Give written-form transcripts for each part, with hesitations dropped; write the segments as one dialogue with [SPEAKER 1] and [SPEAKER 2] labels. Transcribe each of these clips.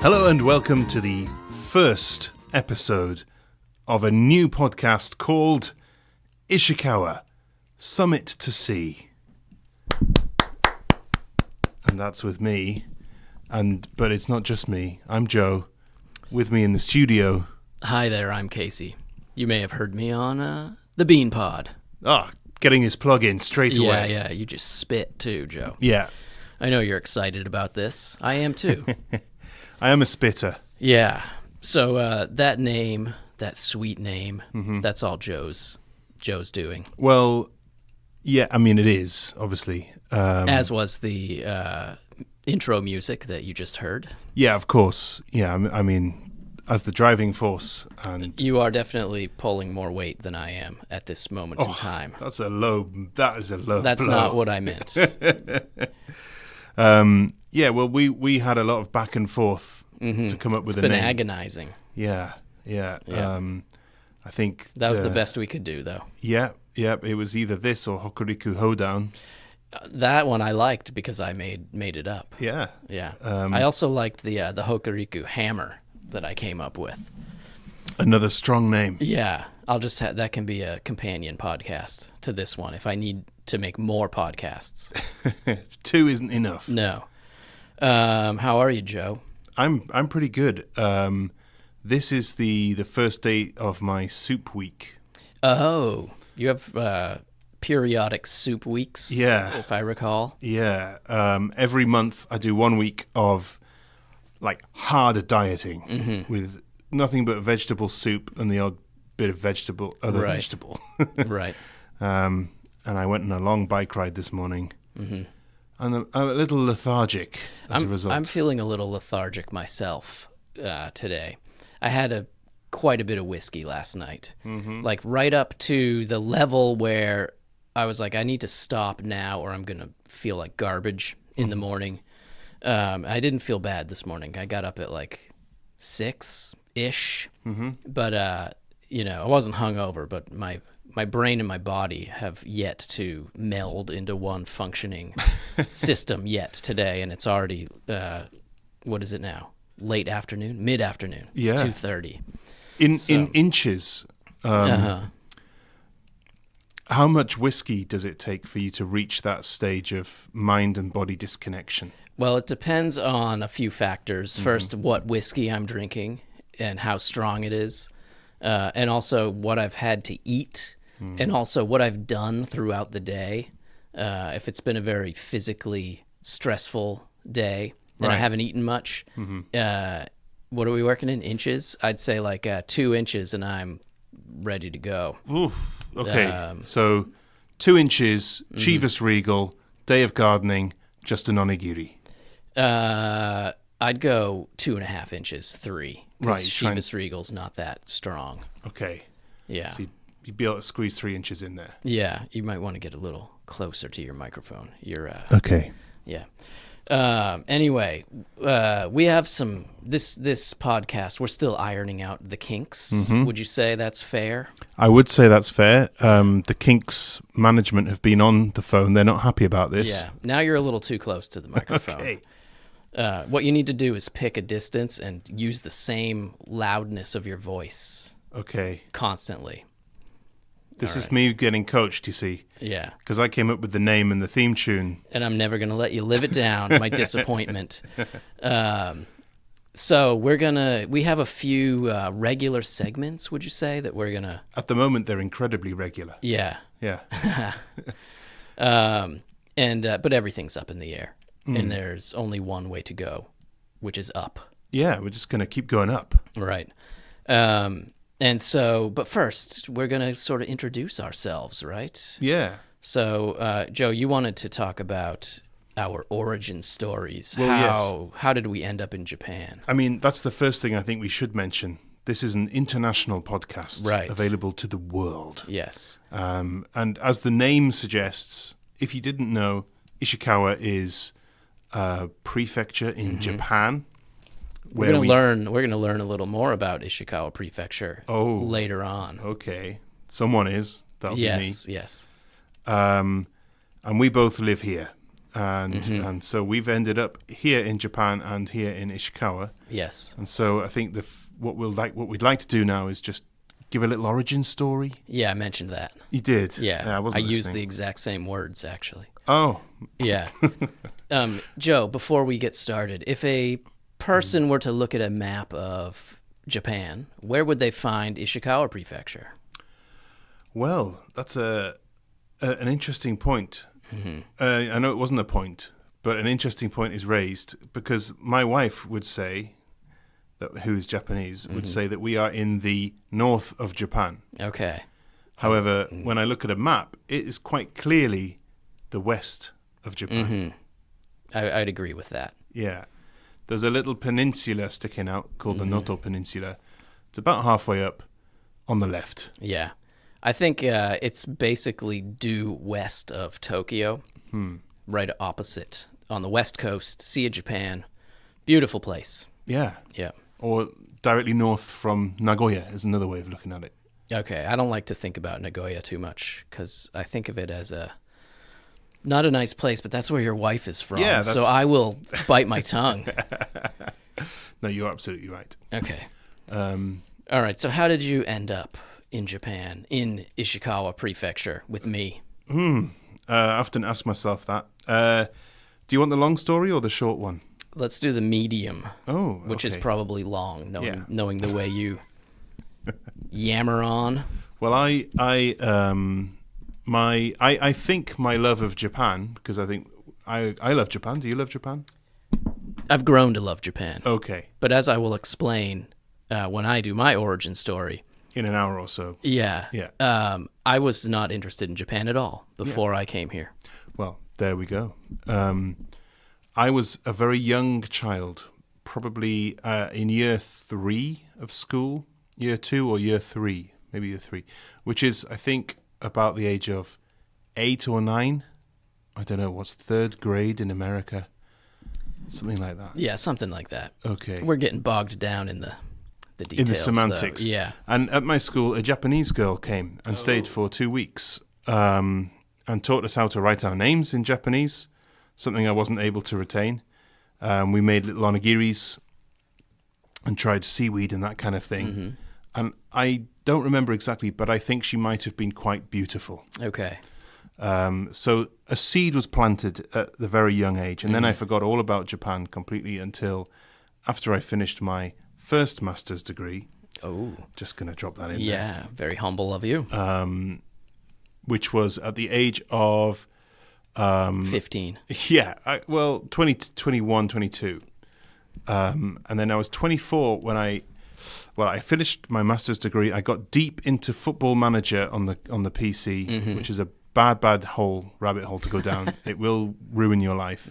[SPEAKER 1] Hello and welcome to the first episode of a new podcast called Ishikawa, Summit to Sea. And that's with me, but it's not just me. I'm Joe. With me in the studio.
[SPEAKER 2] Hi there, I'm Casey. You may have heard me on the Bean Pod.
[SPEAKER 1] Getting his plug in straight away.
[SPEAKER 2] Yeah, you just spit too, Joe.
[SPEAKER 1] Yeah.
[SPEAKER 2] I know you're excited about this. I am too.
[SPEAKER 1] I am a spitter.
[SPEAKER 2] Yeah. So that name, that sweet name, that's all Joe's doing.
[SPEAKER 1] Well, yeah, I mean, it is, obviously.
[SPEAKER 2] As was the intro music that you just heard.
[SPEAKER 1] Yeah, of course. Yeah, I mean, as the driving force. And
[SPEAKER 2] you are definitely pulling more weight than I am at this moment in time.
[SPEAKER 1] That is a low
[SPEAKER 2] That's
[SPEAKER 1] blow.
[SPEAKER 2] not what I meant.
[SPEAKER 1] Yeah, well, we had a lot of back and forth to come up with a name.
[SPEAKER 2] It's been agonizing.
[SPEAKER 1] Yeah. I think
[SPEAKER 2] that was the best we could do, though.
[SPEAKER 1] Yeah. It was either this or Hokuriku Hoedown.
[SPEAKER 2] That one I liked because I made it up.
[SPEAKER 1] Yeah.
[SPEAKER 2] I also liked the Hokuriku Hammer that I came up with.
[SPEAKER 1] Another strong name.
[SPEAKER 2] Yeah, I'll just that can be a companion podcast to this one if I need to make more podcasts.
[SPEAKER 1] 2 isn't enough.
[SPEAKER 2] No. How are you, Joe?
[SPEAKER 1] I'm pretty good. This is the first day of my soup week.
[SPEAKER 2] Oh, you have periodic soup weeks.
[SPEAKER 1] Yeah,
[SPEAKER 2] if I recall.
[SPEAKER 1] Yeah. Every month I do 1 week of like hard dieting with nothing but vegetable soup and the odd bit of vegetable.
[SPEAKER 2] Right.
[SPEAKER 1] And I went on a long bike ride this morning, and I'm a little lethargic as a result.
[SPEAKER 2] I'm feeling a little lethargic myself today. I had quite a bit of whiskey last night, like right up to the level where I was like, I need to stop now or I'm going to feel like garbage in the morning. I didn't feel bad this morning. I got up at like 6-ish, but I wasn't hungover, but my brain and my body have yet to meld into one functioning system yet today, and it's already what is it now? Late afternoon, mid-afternoon.
[SPEAKER 1] Yeah.
[SPEAKER 2] It's 2:30.
[SPEAKER 1] In inches. How much whiskey does it take for you to reach that stage of mind and body disconnection?
[SPEAKER 2] Well, it depends on a few factors. First, what whiskey I'm drinking and how strong it is, and also what I've had to eat, and also what I've done throughout the day. If it's been a very physically stressful day and I haven't eaten much, what are we working in? Inches? I'd say like 2 inches and I'm ready to go.
[SPEAKER 1] Oof. Okay, so 2 inches, Chivas Regal, day of gardening, just an onigiri.
[SPEAKER 2] I'd go 2.5 inches, 3.
[SPEAKER 1] Right.
[SPEAKER 2] Chivas Regal's not that strong.
[SPEAKER 1] Okay.
[SPEAKER 2] Yeah.
[SPEAKER 1] So you'd be able to squeeze 3 inches in there.
[SPEAKER 2] Yeah, you might want to get a little closer to your microphone.
[SPEAKER 1] Okay.
[SPEAKER 2] Yeah. Anyway, we have this podcast, we're still ironing out the kinks. Would you say that's fair?
[SPEAKER 1] I would say that's fair. The Kinks management have been on the phone. They're not happy about this.
[SPEAKER 2] Yeah. Now you're a little too close to the microphone.
[SPEAKER 1] Okay.
[SPEAKER 2] What you need to do is pick a distance and use the same loudness of your voice.
[SPEAKER 1] Okay.
[SPEAKER 2] Constantly.
[SPEAKER 1] This is me getting coached, you see.
[SPEAKER 2] Yeah.
[SPEAKER 1] Because I came up with the name and the theme tune.
[SPEAKER 2] And I'm never going to let you live it down, my disappointment. So we have a few regular segments, would you say, that we're going to...
[SPEAKER 1] At the moment, they're incredibly regular.
[SPEAKER 2] Yeah.
[SPEAKER 1] Yeah.
[SPEAKER 2] But everything's up in the air. And there's only one way to go, which is up.
[SPEAKER 1] Yeah, we're just going to keep going up.
[SPEAKER 2] Right. But first, we're going to sort of introduce ourselves, right?
[SPEAKER 1] Yeah.
[SPEAKER 2] So, Joe, you wanted to talk about our origin stories.
[SPEAKER 1] Well,
[SPEAKER 2] How did we end up in Japan?
[SPEAKER 1] I mean, that's the first thing I think we should mention. This is an international podcast,
[SPEAKER 2] right,
[SPEAKER 1] available to the world.
[SPEAKER 2] Yes.
[SPEAKER 1] And as the name suggests, if you didn't know, Ishikawa is a prefecture in Japan.
[SPEAKER 2] We're going to learn a little more about Ishikawa Prefecture later on.
[SPEAKER 1] Okay. Someone is. That'll be me.
[SPEAKER 2] Yes.
[SPEAKER 1] And we both live here. and so we've ended up here in Japan and here in Ishikawa.
[SPEAKER 2] Yes.
[SPEAKER 1] And so I think what we'd like to do now is just give a little origin story.
[SPEAKER 2] Yeah, I mentioned that.
[SPEAKER 1] You did.
[SPEAKER 2] Yeah,
[SPEAKER 1] I wasn't
[SPEAKER 2] used
[SPEAKER 1] listening.
[SPEAKER 2] the exact same words actually.
[SPEAKER 1] Oh,
[SPEAKER 2] Yeah. Joe, before we get started, if a person were to look at a map of Japan, where would they find Ishikawa Prefecture?
[SPEAKER 1] well, that's an interesting point. I know it wasn't a point, but an interesting point is raised because my wife would say, who is Japanese, would say that we are in the north of Japan.
[SPEAKER 2] Okay.
[SPEAKER 1] However, when I look at a map, it is quite clearly the west of Japan.
[SPEAKER 2] I'd agree with that.
[SPEAKER 1] Yeah. There's a little peninsula sticking out called the Noto Peninsula. It's about halfway up on the left.
[SPEAKER 2] Yeah. I think it's basically due west of Tokyo, right opposite on the west coast, Sea of Japan. Beautiful place.
[SPEAKER 1] Yeah.
[SPEAKER 2] Yeah.
[SPEAKER 1] Or directly north from Nagoya is another way of looking at it.
[SPEAKER 2] Okay. I don't like to think about Nagoya too much because I think of it as not a nice place, but that's where your wife is from.
[SPEAKER 1] Yeah,
[SPEAKER 2] so I will bite my tongue.
[SPEAKER 1] No, you're absolutely right.
[SPEAKER 2] Okay. All right. So how did you end up in Japan, in Ishikawa Prefecture with me?
[SPEAKER 1] I often ask myself that. Do you want the long story or the short one?
[SPEAKER 2] Let's do the medium,
[SPEAKER 1] Oh, okay.
[SPEAKER 2] which is probably long,
[SPEAKER 1] Yeah.
[SPEAKER 2] knowing the way you yammer on.
[SPEAKER 1] Well, I think my love of Japan, because I think I love Japan. Do you love Japan?
[SPEAKER 2] I've grown to love Japan.
[SPEAKER 1] Okay.
[SPEAKER 2] But as I will explain when I do my origin story,
[SPEAKER 1] In an hour or so.
[SPEAKER 2] yeah,
[SPEAKER 1] Yeah.
[SPEAKER 2] I was not interested in Japan at all before I came here.
[SPEAKER 1] Well, there we go. I was a very young child, probably in year 3 of school, year 2 or year 3, maybe year 3, which is, I think, about the age of 8 or 9. I don't know, what's 3rd grade in America? Something like that.
[SPEAKER 2] Yeah, something like that.
[SPEAKER 1] Okay.
[SPEAKER 2] We're getting bogged down in the details.
[SPEAKER 1] In the semantics.
[SPEAKER 2] Though. Yeah.
[SPEAKER 1] And at my school, a Japanese girl came and stayed for 2 weeks and taught us how to write our names in Japanese, something I wasn't able to retain. We made little onigiris and tried seaweed and that kind of thing. And I don't remember exactly, but I think she might have been quite beautiful.
[SPEAKER 2] Okay.
[SPEAKER 1] So a seed was planted at the very young age, and then I forgot all about Japan completely until after I finished my first master's degree.
[SPEAKER 2] Oh.
[SPEAKER 1] Just going to drop that in there.
[SPEAKER 2] Yeah, very humble of you.
[SPEAKER 1] Which was at the age of...
[SPEAKER 2] 15.
[SPEAKER 1] Yeah, 20, 21, 22. And then I was 24 when I finished my master's degree. I got deep into Football Manager on the PC, which is a bad rabbit hole to go down. It will ruin your life.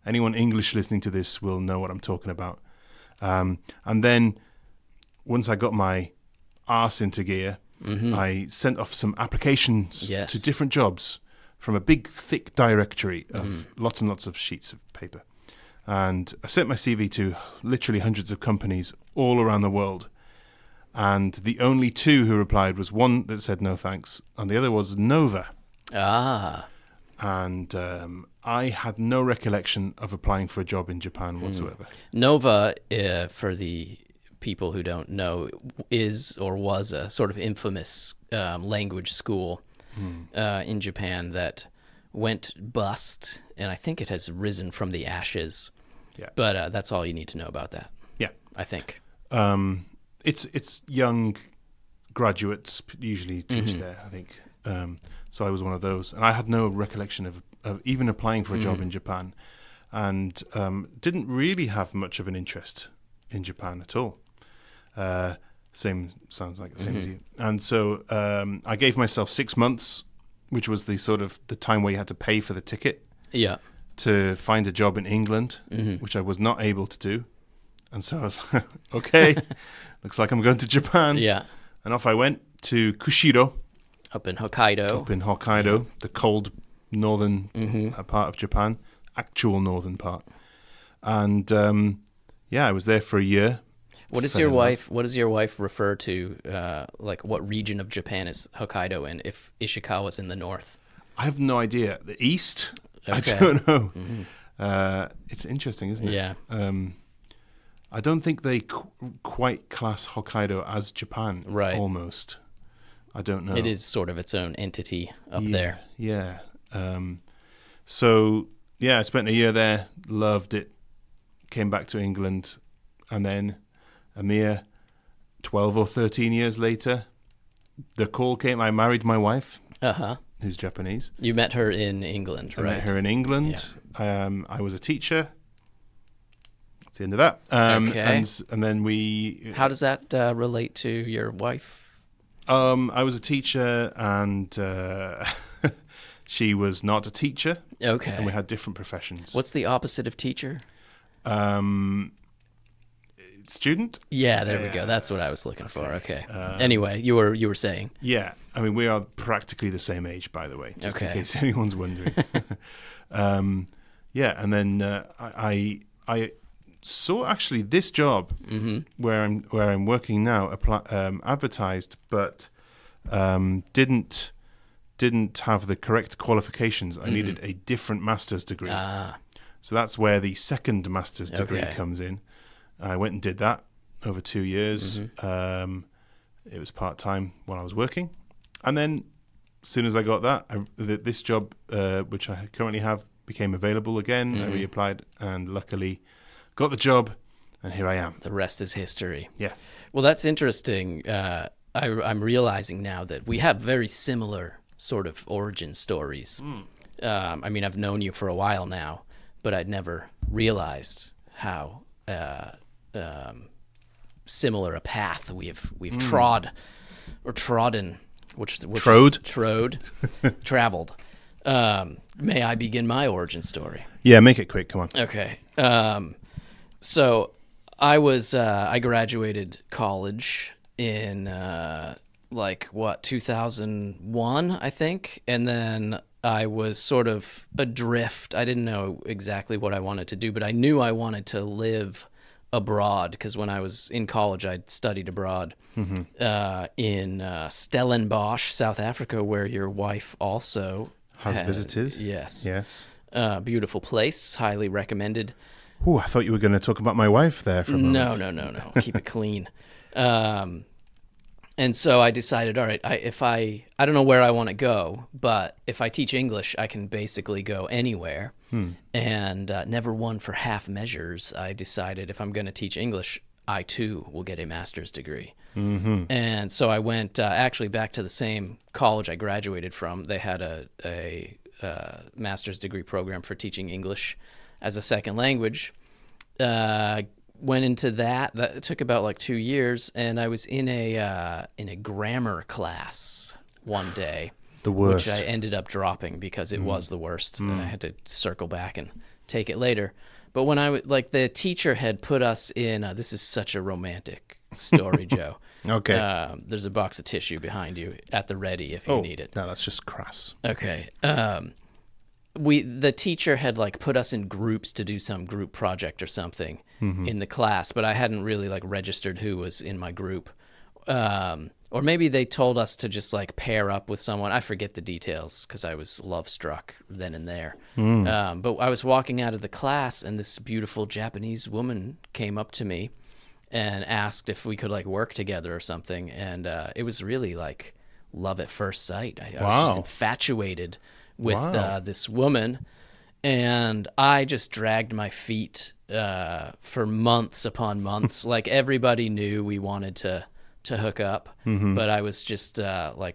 [SPEAKER 1] Anyone English listening to this will know what I'm talking about. And then once I got my arse into gear, I sent off some applications to different jobs from a big, thick directory of lots and lots of sheets of paper. And I sent my CV to literally hundreds of companies all around the world. And the only 2 who replied was one that said no thanks, and the other was Nova.
[SPEAKER 2] Ah.
[SPEAKER 1] And I had no recollection of applying for a job in Japan whatsoever.
[SPEAKER 2] Nova, for the people who don't know, is or was a sort of infamous language school in Japan that went bust, and I think it has risen from the ashes.
[SPEAKER 1] Yeah.
[SPEAKER 2] But that's all you need to know about that.
[SPEAKER 1] Yeah.
[SPEAKER 2] I think.
[SPEAKER 1] It's young graduates usually teach there, I think. So I was one of those. And I had no recollection of even applying for a job in Japan, and didn't really have much of an interest in Japan at all. Sounds like the same as you. And so I gave myself 6 months, which was the time where you had to pay for the ticket to find a job in England, which I was not able to do. And so I was like, okay, looks like I'm going to Japan.
[SPEAKER 2] Yeah.
[SPEAKER 1] And off I went to Kushiro.
[SPEAKER 2] Up in Hokkaido.
[SPEAKER 1] The cold northern part of Japan, actual northern part. And I was there for a year.
[SPEAKER 2] What does your wife refer to? Like, what region of Japan is Hokkaido in? If Ishikawa's in the north,
[SPEAKER 1] I have no idea. The east, I
[SPEAKER 2] Okay.
[SPEAKER 1] don't know. It's interesting, isn't it?
[SPEAKER 2] Yeah.
[SPEAKER 1] I don't think they quite class Hokkaido as Japan.
[SPEAKER 2] Right.
[SPEAKER 1] Almost. I don't know.
[SPEAKER 2] It is sort of its own entity up there.
[SPEAKER 1] Yeah. So, yeah, I spent a year there, loved it, came back to England, and then a mere 12 or 13 years later, the call came. I married my wife, who's Japanese.
[SPEAKER 2] You met her in England, right?
[SPEAKER 1] I met her in England. I was a teacher. That's the end of that.
[SPEAKER 2] Okay.
[SPEAKER 1] And then we...
[SPEAKER 2] How does that relate to your wife?
[SPEAKER 1] I was a teacher, and she was not a teacher.
[SPEAKER 2] Okay.
[SPEAKER 1] And we had different professions.
[SPEAKER 2] What's the opposite of teacher?
[SPEAKER 1] Student?
[SPEAKER 2] Yeah, there we go. That's what I was looking for. Okay. Anyway, you were saying.
[SPEAKER 1] Yeah. I mean, we are practically the same age, by the way, just in
[SPEAKER 2] Okay.
[SPEAKER 1] case anyone's wondering. Yeah, and then I saw actually this job where I'm working now advertised, but didn't have the correct qualifications. I needed a different master's degree. So that's where the second master's degree comes in. I went and did that over 2 years. It was part-time while I was working. And then as soon as I got that, this job, which I currently have, became available again. I reapplied and luckily got the job, and here I am.
[SPEAKER 2] The rest is history.
[SPEAKER 1] Yeah.
[SPEAKER 2] Well, that's interesting. I'm realizing now that we have very similar sort of origin stories. I mean, I've known you for a while now, but I'd never realized how similar a path we've trod or trodden, which
[SPEAKER 1] Trode?
[SPEAKER 2] traveled. May I begin my origin story?
[SPEAKER 1] Yeah, make it quick. Come on.
[SPEAKER 2] Okay. So I graduated college in 2001, I think, and then I was sort of adrift. I didn't know exactly what I wanted to do, but I knew I wanted to live abroad because when I was in college, I'd studied abroad in Stellenbosch, South Africa, where your wife also
[SPEAKER 1] Has visited?
[SPEAKER 2] Yes.
[SPEAKER 1] Yes.
[SPEAKER 2] Beautiful place, highly recommended.
[SPEAKER 1] Oh, I thought you were going to talk about my wife there for a moment.
[SPEAKER 2] No. Keep it clean. And so I decided, all right, I don't know where I want to go, but if I teach English, I can basically go anywhere. And never one for half measures. I decided if I'm going to teach English, I too will get a master's degree. And so I went actually back to the same college I graduated from. They had a master's degree program for teaching English as a second language. Went into that. That took about 2 years, and I was in a grammar class one day.
[SPEAKER 1] The worst.
[SPEAKER 2] Which I ended up dropping because it was the worst, and I had to circle back and take it later. But when the teacher had put us in, this is such a romantic story, Joe.
[SPEAKER 1] Okay.
[SPEAKER 2] There's a box of tissue behind you at the ready if you need it.
[SPEAKER 1] No, that's just crass.
[SPEAKER 2] Okay. The teacher had put us in groups to do some group project or something in the class, but I hadn't really registered who was in my group. Or maybe they told us to just pair up with someone. I forget the details because I was love struck then and there. But I was walking out of the class and this beautiful Japanese woman came up to me and asked if we could work together or something. And it was really love at first sight. I was just infatuated with this woman, and I just dragged my feet for months upon months. Everybody knew we wanted to hook up, but I was just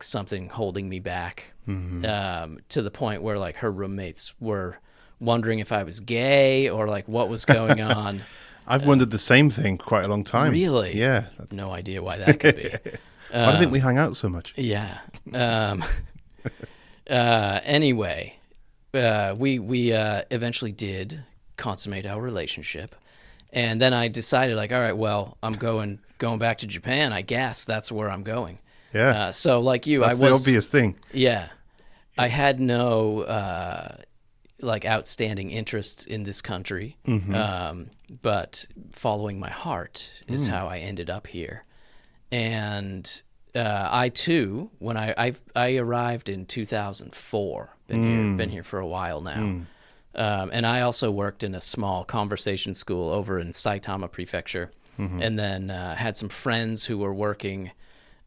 [SPEAKER 2] something holding me back to the point where her roommates were wondering if I was gay or what was going on.
[SPEAKER 1] I've wondered the same thing quite a long time.
[SPEAKER 2] Really?
[SPEAKER 1] Yeah.
[SPEAKER 2] No idea why that could be.
[SPEAKER 1] Why do you think we hang out so much?
[SPEAKER 2] Yeah. Anyway, we eventually did consummate our relationship, and then I decided all right, well, I'm going back to Japan. I guess that's where I'm going.
[SPEAKER 1] Yeah.
[SPEAKER 2] So you,
[SPEAKER 1] that's the obvious thing.
[SPEAKER 2] Yeah. I had no outstanding interest in this country, but following my heart is how I ended up here. And I too, when I arrived in 2004, been here for a while now. And I also worked in a small conversation school over in Saitama Prefecture, and then had some friends who were working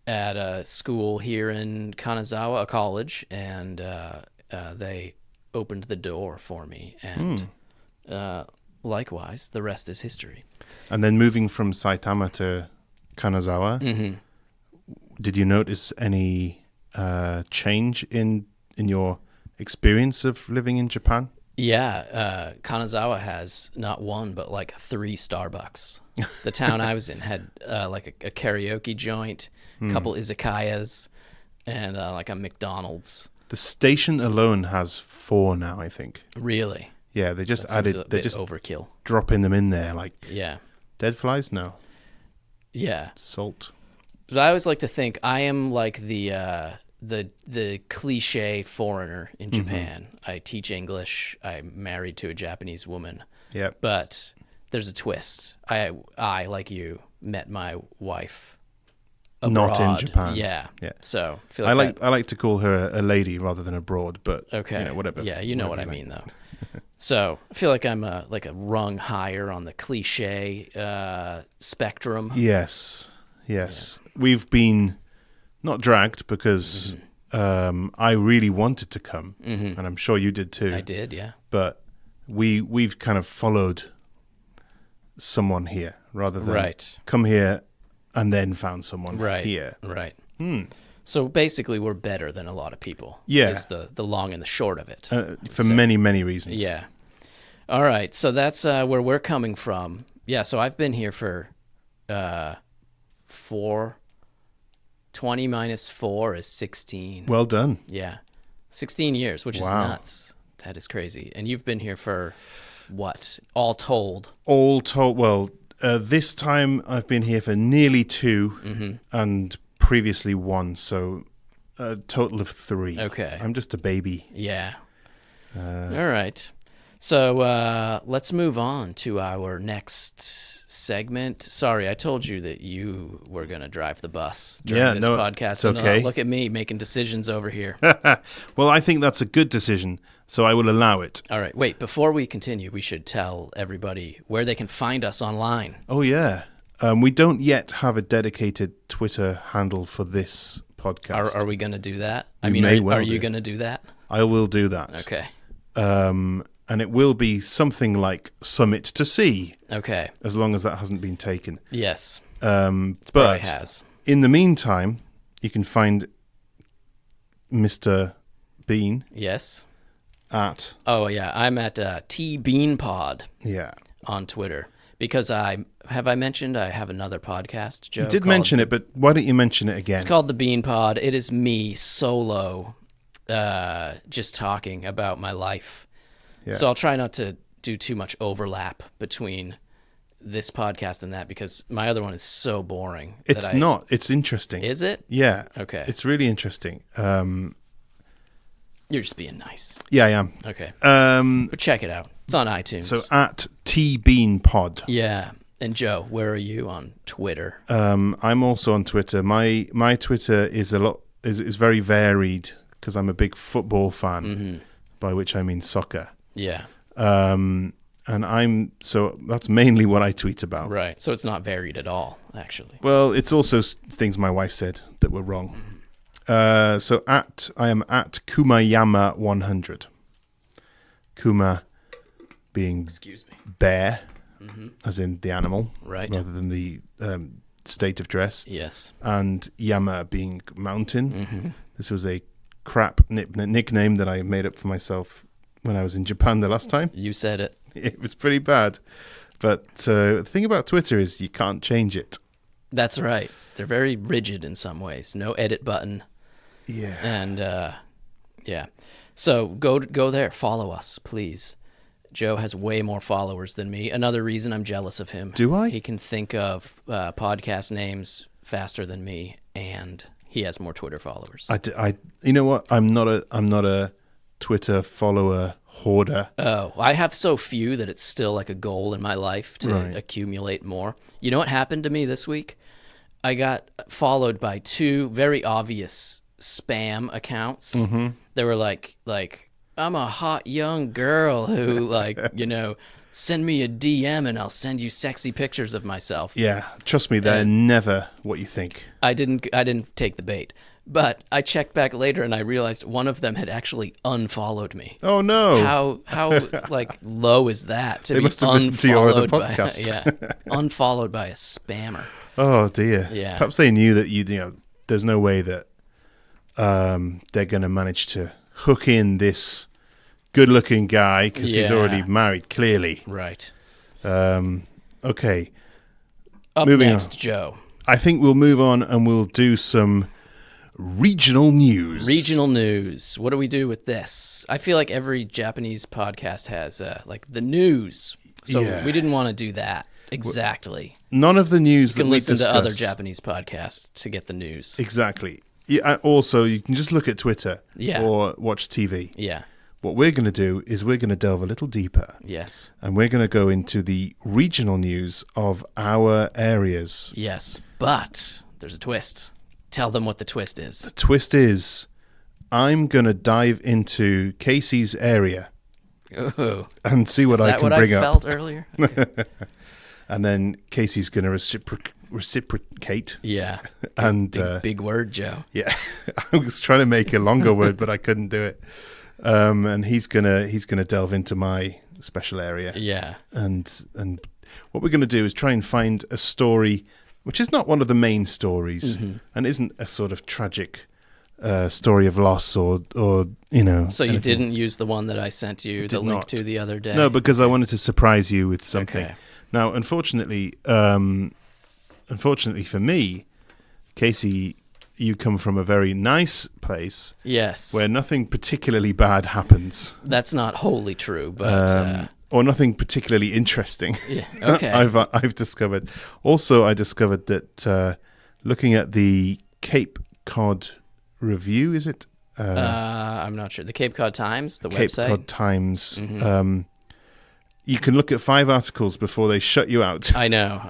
[SPEAKER 2] at a school here in Kanazawa, a college, and they opened the door for me. And likewise, the rest is history.
[SPEAKER 1] And then moving from Saitama to Kanazawa, did you notice any change in your experience of living in Japan?
[SPEAKER 2] Yeah, Kanazawa has not one, but like 3 Starbucks. The town I was in had like a karaoke joint, a couple izakayas, and like a McDonald's.
[SPEAKER 1] The station alone has 4 now, I think.
[SPEAKER 2] Really?
[SPEAKER 1] Yeah, they just
[SPEAKER 2] That seems a
[SPEAKER 1] added, they're
[SPEAKER 2] bit
[SPEAKER 1] just
[SPEAKER 2] overkill.
[SPEAKER 1] dropping them in there like
[SPEAKER 2] Yeah.
[SPEAKER 1] dead flies? No,
[SPEAKER 2] Yeah.
[SPEAKER 1] salt.
[SPEAKER 2] But I always like to think I am like the cliche foreigner in Japan. I teach English. I'm married to a Japanese woman.
[SPEAKER 1] Yeah.
[SPEAKER 2] But there's a twist. I like you met my wife abroad.
[SPEAKER 1] Not in Japan.
[SPEAKER 2] Yeah.
[SPEAKER 1] Yeah.
[SPEAKER 2] So I feel
[SPEAKER 1] I
[SPEAKER 2] like
[SPEAKER 1] like to call her a lady rather than abroad, but
[SPEAKER 2] okay.
[SPEAKER 1] whatever.
[SPEAKER 2] Yeah, you know what I
[SPEAKER 1] whatever you
[SPEAKER 2] mean though. So I feel like I'm a rung higher on the cliche spectrum.
[SPEAKER 1] like. Yes. We've been not dragged because I really wanted to come, and I'm sure you did too.
[SPEAKER 2] I did, yeah.
[SPEAKER 1] But we've kind of followed someone here rather than come here and then found someone here.
[SPEAKER 2] Right. So basically, we're better than a lot of people.
[SPEAKER 1] Yeah.
[SPEAKER 2] Is the long and the short of it.
[SPEAKER 1] For many, many reasons.
[SPEAKER 2] Yeah. All right. So that's where we're coming from. Yeah. So I've been here for 20 minus 4 is 16.
[SPEAKER 1] Well done.
[SPEAKER 2] Yeah. 16 years, which is
[SPEAKER 1] Wow.
[SPEAKER 2] nuts. That is crazy. And you've been here for what? All told?
[SPEAKER 1] All told, well, this time I've been here for nearly 2 and previously 1, so a total of 3.
[SPEAKER 2] Okay.
[SPEAKER 1] I'm just a baby.
[SPEAKER 2] Yeah. All right. So let's move on to our next segment. Sorry, I told you that you were going to drive the bus during this podcast.
[SPEAKER 1] It's okay.
[SPEAKER 2] And, look at me making decisions over here.
[SPEAKER 1] Well, I think that's a good decision, so I will allow it.
[SPEAKER 2] All right. Wait, before we continue, we should tell everybody where they can find us online.
[SPEAKER 1] Oh, yeah. We don't yet have a dedicated Twitter handle for this podcast.
[SPEAKER 2] Are we going to do that?
[SPEAKER 1] We may well
[SPEAKER 2] are you
[SPEAKER 1] do.
[SPEAKER 2] going to do that?
[SPEAKER 1] I will do that.
[SPEAKER 2] Okay.
[SPEAKER 1] And it will be something like Summit to See,
[SPEAKER 2] Okay.
[SPEAKER 1] as long as that hasn't been taken.
[SPEAKER 2] Yes.
[SPEAKER 1] But
[SPEAKER 2] Probably has.
[SPEAKER 1] in the meantime, you can find Mr. Bean
[SPEAKER 2] Yes.
[SPEAKER 1] at...
[SPEAKER 2] Oh, yeah. I'm at TBeanPod
[SPEAKER 1] Yeah.
[SPEAKER 2] on Twitter because I mentioned I have another podcast, Joe?
[SPEAKER 1] You did mention it, but why don't you mention it again?
[SPEAKER 2] It's called The Bean Pod. It is me solo just talking about my life.
[SPEAKER 1] Yeah.
[SPEAKER 2] So I'll try not to do too much overlap between this podcast and that because my other one is so boring.
[SPEAKER 1] It's not. It's interesting.
[SPEAKER 2] Is it?
[SPEAKER 1] Yeah.
[SPEAKER 2] Okay.
[SPEAKER 1] It's really interesting.
[SPEAKER 2] You're just being nice.
[SPEAKER 1] Yeah, I am.
[SPEAKER 2] Okay.
[SPEAKER 1] But
[SPEAKER 2] But check it out. It's on iTunes.
[SPEAKER 1] so at TBeanPod.
[SPEAKER 2] Yeah. And Joe, where are you on Twitter?
[SPEAKER 1] I'm also on Twitter. My Twitter is is very varied because I'm a big football fan, by which I mean soccer.
[SPEAKER 2] Yeah.
[SPEAKER 1] And so that's mainly what I tweet about.
[SPEAKER 2] Right. So it's not varied at all, actually.
[SPEAKER 1] Well, it's also things my wife said that were wrong. So I am at Kumayama100. Kuma being
[SPEAKER 2] Excuse me.
[SPEAKER 1] bear, as in the animal,
[SPEAKER 2] Right.
[SPEAKER 1] rather than the state of dress,
[SPEAKER 2] Yes.
[SPEAKER 1] and Yama being mountain. This was a crap nickname that I made up for myself when I was in Japan the last time.
[SPEAKER 2] You said it.
[SPEAKER 1] It was pretty bad. But the thing about Twitter is you can't change it.
[SPEAKER 2] That's right. They're very rigid in some ways. No edit button.
[SPEAKER 1] Yeah.
[SPEAKER 2] And yeah. So go there. Follow us, please. Joe has way more followers than me. Another reason I'm jealous of him.
[SPEAKER 1] Do I?
[SPEAKER 2] He can think of podcast names faster than me, and he has more Twitter followers.
[SPEAKER 1] You know what? I'm not a Twitter follower hoarder.
[SPEAKER 2] Oh, I have so few that it's still like a goal in my life to accumulate more. You know what happened to me this week? I got followed by 2 very obvious spam accounts. They were like I'm a hot young girl who, like, send me a DM and I'll send you sexy pictures of myself.
[SPEAKER 1] Yeah, trust me, they're never what you think.
[SPEAKER 2] I didn't take the bait. But I checked back later and I realized one of them had actually unfollowed me.
[SPEAKER 1] Oh no!
[SPEAKER 2] How like low is that to
[SPEAKER 1] They
[SPEAKER 2] be
[SPEAKER 1] must have listened to your other
[SPEAKER 2] unfollowed by
[SPEAKER 1] podcast.
[SPEAKER 2] unfollowed by a spammer.
[SPEAKER 1] Oh dear.
[SPEAKER 2] Yeah.
[SPEAKER 1] Perhaps they knew that there's no way that they're going to manage to hook in this good-looking guy because he's already married, clearly.
[SPEAKER 2] Right.
[SPEAKER 1] Okay.
[SPEAKER 2] Up
[SPEAKER 1] Moving
[SPEAKER 2] next,
[SPEAKER 1] on.
[SPEAKER 2] Joe.
[SPEAKER 1] I think we'll move on and we'll do some regional news.
[SPEAKER 2] Regional news. What do we do with this? I feel like every Japanese podcast has like the news. So we didn't want to do that exactly.
[SPEAKER 1] None of the news
[SPEAKER 2] You
[SPEAKER 1] that
[SPEAKER 2] can
[SPEAKER 1] we
[SPEAKER 2] listen
[SPEAKER 1] discuss.
[SPEAKER 2] to other Japanese podcasts to get the news.
[SPEAKER 1] Exactly. Yeah, also, you can just look at Twitter
[SPEAKER 2] Yeah.
[SPEAKER 1] or watch TV.
[SPEAKER 2] Yeah.
[SPEAKER 1] What we're going to do is we're going to delve a little deeper.
[SPEAKER 2] Yes.
[SPEAKER 1] And we're going to go into the regional news of our areas.
[SPEAKER 2] Yes. But there's a twist. Tell them what the twist is.
[SPEAKER 1] The twist is I'm going to dive into Casey's area
[SPEAKER 2] Ooh.
[SPEAKER 1] and see what
[SPEAKER 2] Is
[SPEAKER 1] I
[SPEAKER 2] that
[SPEAKER 1] can
[SPEAKER 2] what
[SPEAKER 1] bring
[SPEAKER 2] I
[SPEAKER 1] up.
[SPEAKER 2] felt earlier?
[SPEAKER 1] And then Casey's going to reciprocate.
[SPEAKER 2] Yeah.
[SPEAKER 1] And
[SPEAKER 2] Big word, Joe.
[SPEAKER 1] yeah, I was trying to make a longer word, but I couldn't do it. And he's gonna delve into my special area.
[SPEAKER 2] Yeah.
[SPEAKER 1] And what we're going to do is try and find a story which is not one of the main stories and isn't a sort of tragic story of loss or
[SPEAKER 2] So you
[SPEAKER 1] anything.
[SPEAKER 2] didn't use the one that I sent you the link
[SPEAKER 1] not.
[SPEAKER 2] to the other day?
[SPEAKER 1] No, because I wanted to surprise you with something.
[SPEAKER 2] Okay.
[SPEAKER 1] Now, unfortunately for me, Casey, you come from a very nice place
[SPEAKER 2] Yes.
[SPEAKER 1] where nothing particularly bad happens.
[SPEAKER 2] That's not wholly true, but
[SPEAKER 1] Or nothing particularly interesting.
[SPEAKER 2] yeah. Okay.
[SPEAKER 1] I've discovered. Also, I discovered that looking at the Cape Cod Review, is it?
[SPEAKER 2] I'm not sure. The Cape Cod Times, the
[SPEAKER 1] Cape
[SPEAKER 2] website.
[SPEAKER 1] Cod Times. You can look at 5 articles before they shut you out.
[SPEAKER 2] I know.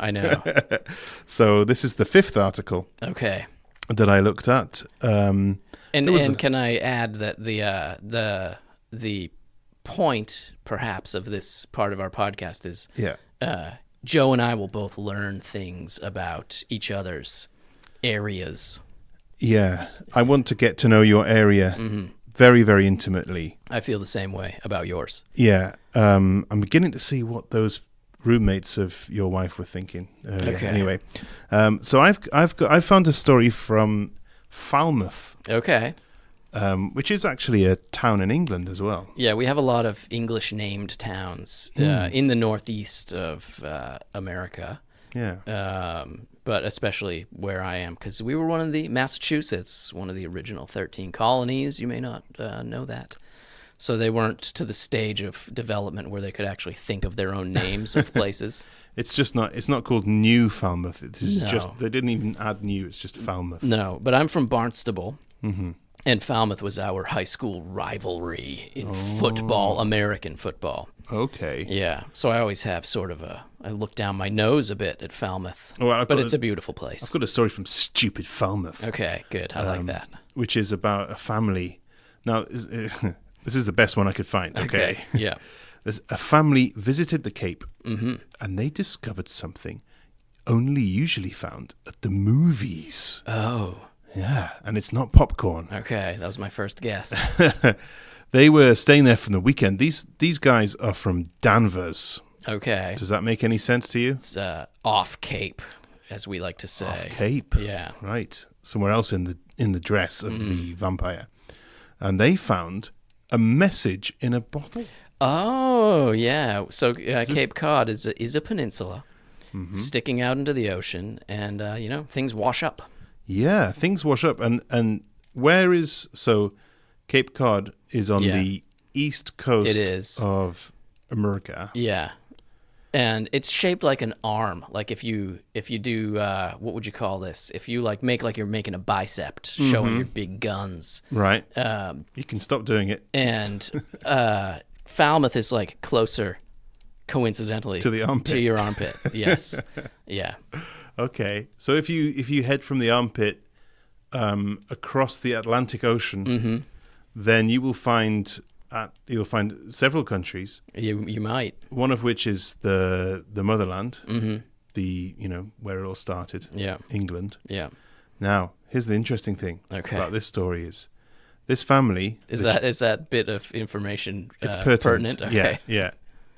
[SPEAKER 1] So this is the 5th article
[SPEAKER 2] Okay.
[SPEAKER 1] that I looked at.
[SPEAKER 2] And can I add that the point, perhaps, of this part of our podcast is Joe and I will both learn things about each other's areas.
[SPEAKER 1] Yeah, I want to get to know your area very, very intimately.
[SPEAKER 2] I feel the same way about yours.
[SPEAKER 1] Yeah, I'm beginning to see what those roommates of your wife were thinking.
[SPEAKER 2] Okay.
[SPEAKER 1] Anyway, so I've found a story from Falmouth,
[SPEAKER 2] Okay.
[SPEAKER 1] which is actually a town in England as well.
[SPEAKER 2] Yeah, we have a lot of English-named towns in the northeast of America.
[SPEAKER 1] Yeah.
[SPEAKER 2] But especially where I am, because we were one of the Massachusetts, one of the original 13 colonies. You may not know that. So they weren't to the stage of development where they could actually think of their own names of places.
[SPEAKER 1] It's not called New Falmouth. It's
[SPEAKER 2] No.
[SPEAKER 1] just they didn't even add New. It's just Falmouth.
[SPEAKER 2] No, but I'm from Barnstable, and Falmouth was our high school rivalry in football, American football.
[SPEAKER 1] Okay.
[SPEAKER 2] Yeah, so I always have sort of I look down my nose a bit at Falmouth,
[SPEAKER 1] Well,
[SPEAKER 2] but it's a beautiful place.
[SPEAKER 1] I've got a story from Stupid Falmouth.
[SPEAKER 2] Okay, good. I like that.
[SPEAKER 1] Which is about a family. Now, this is the best one I could find. Okay.
[SPEAKER 2] Yeah.
[SPEAKER 1] There's a family visited the Cape, and they discovered something only usually found at the movies.
[SPEAKER 2] Oh,
[SPEAKER 1] Yeah, and it's not popcorn.
[SPEAKER 2] okay. That was my first guess.
[SPEAKER 1] They were staying there from the weekend. These guys are from Danvers.
[SPEAKER 2] Okay.
[SPEAKER 1] Does that make any sense to you?
[SPEAKER 2] It's off Cape, as we like to say.
[SPEAKER 1] Off Cape.
[SPEAKER 2] Yeah.
[SPEAKER 1] Right. Somewhere else in the dress of the vampire. And they found a message in a bottle.
[SPEAKER 2] Oh, yeah. So Cape Cod is a peninsula sticking out into the ocean, and things wash up.
[SPEAKER 1] Yeah, things wash up. And where is Cape Cod is on the east coast
[SPEAKER 2] It is.
[SPEAKER 1] of America.
[SPEAKER 2] Yeah. And it's shaped like an arm. Like if you do what would you call this? If you make like you're making a bicep showing your big guns.
[SPEAKER 1] Right. You can stop doing it.
[SPEAKER 2] And Falmouth is like closer, coincidentally,
[SPEAKER 1] To the armpit.
[SPEAKER 2] To your armpit. Yes. Yeah.
[SPEAKER 1] Okay. So if you head from the armpit across the Atlantic Ocean, then you will find you'll find several countries.
[SPEAKER 2] You might.
[SPEAKER 1] One of which is the motherland,
[SPEAKER 2] Mm-hmm.
[SPEAKER 1] where it all started.
[SPEAKER 2] Yeah.
[SPEAKER 1] England.
[SPEAKER 2] Yeah.
[SPEAKER 1] Now, here's the interesting thing
[SPEAKER 2] Okay.
[SPEAKER 1] about this story is this family
[SPEAKER 2] Is that bit of information
[SPEAKER 1] it's
[SPEAKER 2] pertinent? Okay.
[SPEAKER 1] Yeah.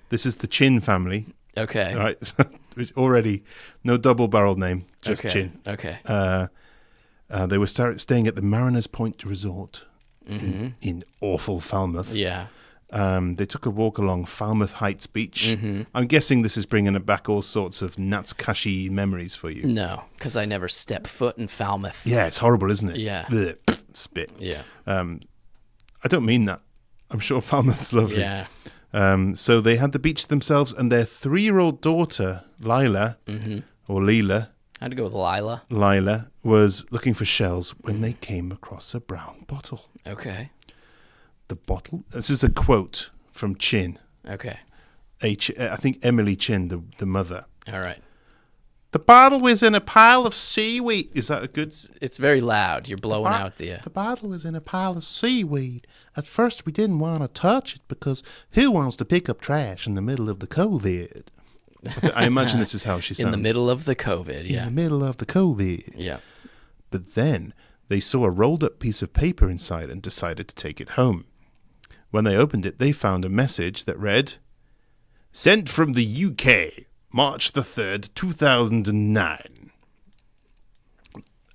[SPEAKER 1] This is the Chin family.
[SPEAKER 2] Okay.
[SPEAKER 1] All right. Which already no double-barreled name, just
[SPEAKER 2] Okay.
[SPEAKER 1] Chin.
[SPEAKER 2] Okay.
[SPEAKER 1] They were staying at the Mariners Point Resort
[SPEAKER 2] Mm-hmm.
[SPEAKER 1] in awful Falmouth.
[SPEAKER 2] Yeah.
[SPEAKER 1] They took a walk along Falmouth Heights Beach.
[SPEAKER 2] Mm-hmm.
[SPEAKER 1] I'm guessing this is bringing back all sorts of Natsukashi memories for you.
[SPEAKER 2] No, because I never step foot in Falmouth.
[SPEAKER 1] Yeah, it's horrible, isn't it?
[SPEAKER 2] Yeah.
[SPEAKER 1] Blech, spit.
[SPEAKER 2] Yeah.
[SPEAKER 1] I don't mean that. I'm sure Falmouth's lovely.
[SPEAKER 2] Yeah.
[SPEAKER 1] So they had the beach themselves, and their 3-year-old daughter, Lila, or Leela,
[SPEAKER 2] I had to go with Lila.
[SPEAKER 1] Lila, was looking for shells when they came across a brown bottle.
[SPEAKER 2] Okay.
[SPEAKER 1] The bottle. This is a quote from Chin.
[SPEAKER 2] Okay.
[SPEAKER 1] I think Emily Chin, the mother.
[SPEAKER 2] All right.
[SPEAKER 1] The bottle was in a pile of seaweed. Is that a good?
[SPEAKER 2] It's very loud. You're blowing out the.
[SPEAKER 1] The bottle was in a pile of seaweed. At first, we didn't want to touch it because who wants to pick up trash in the middle of the COVID? I imagine this is how she sounds.
[SPEAKER 2] In the middle of the COVID, yeah.
[SPEAKER 1] In the middle of the COVID.
[SPEAKER 2] Yeah.
[SPEAKER 1] But then they saw a rolled up piece of paper inside and decided to take it home. When they opened it, they found a message that read, "Sent from the UK, March the 3rd, 2009.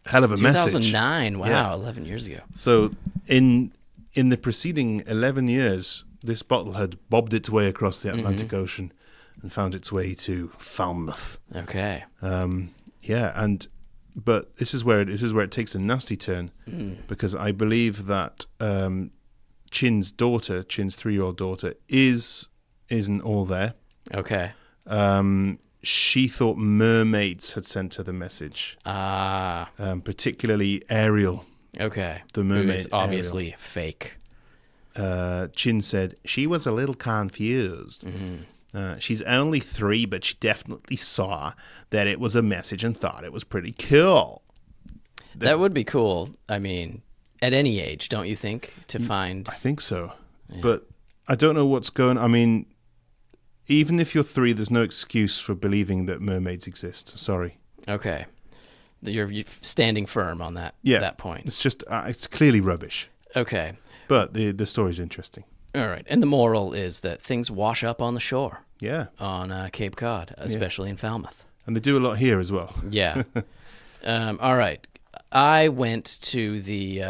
[SPEAKER 1] Hell of a message.
[SPEAKER 2] 2009, wow,
[SPEAKER 1] Yeah.
[SPEAKER 2] 11 years ago.
[SPEAKER 1] So in the preceding 11 years, this bottle had bobbed its way across the Atlantic Ocean and found its way to Falmouth.
[SPEAKER 2] Okay.
[SPEAKER 1] But this is where it takes a nasty turn because I believe that Chin's 3-year-old daughter, isn't all there.
[SPEAKER 2] Okay.
[SPEAKER 1] She thought mermaids had sent her the message, particularly Ariel.
[SPEAKER 2] Okay.
[SPEAKER 1] The mermaid
[SPEAKER 2] Who is obviously fake.
[SPEAKER 1] Chin said she was a little confused. She's only 3, but she definitely saw that it was a message and thought it was pretty cool.
[SPEAKER 2] That would be cool. I mean, at any age, don't you think, to find...
[SPEAKER 1] I think so. Yeah. But I don't know what's going on. I mean, even if you're 3, there's no excuse for believing that mermaids exist. Sorry.
[SPEAKER 2] Okay. You're standing firm on that point.
[SPEAKER 1] It's just, it's clearly rubbish.
[SPEAKER 2] Okay.
[SPEAKER 1] But the story's interesting.
[SPEAKER 2] All right. And the moral is that things wash up on the shore.
[SPEAKER 1] Yeah.
[SPEAKER 2] On Cape Cod, especially in Falmouth.
[SPEAKER 1] And they do a lot here as well.
[SPEAKER 2] Yeah. All right. I went to the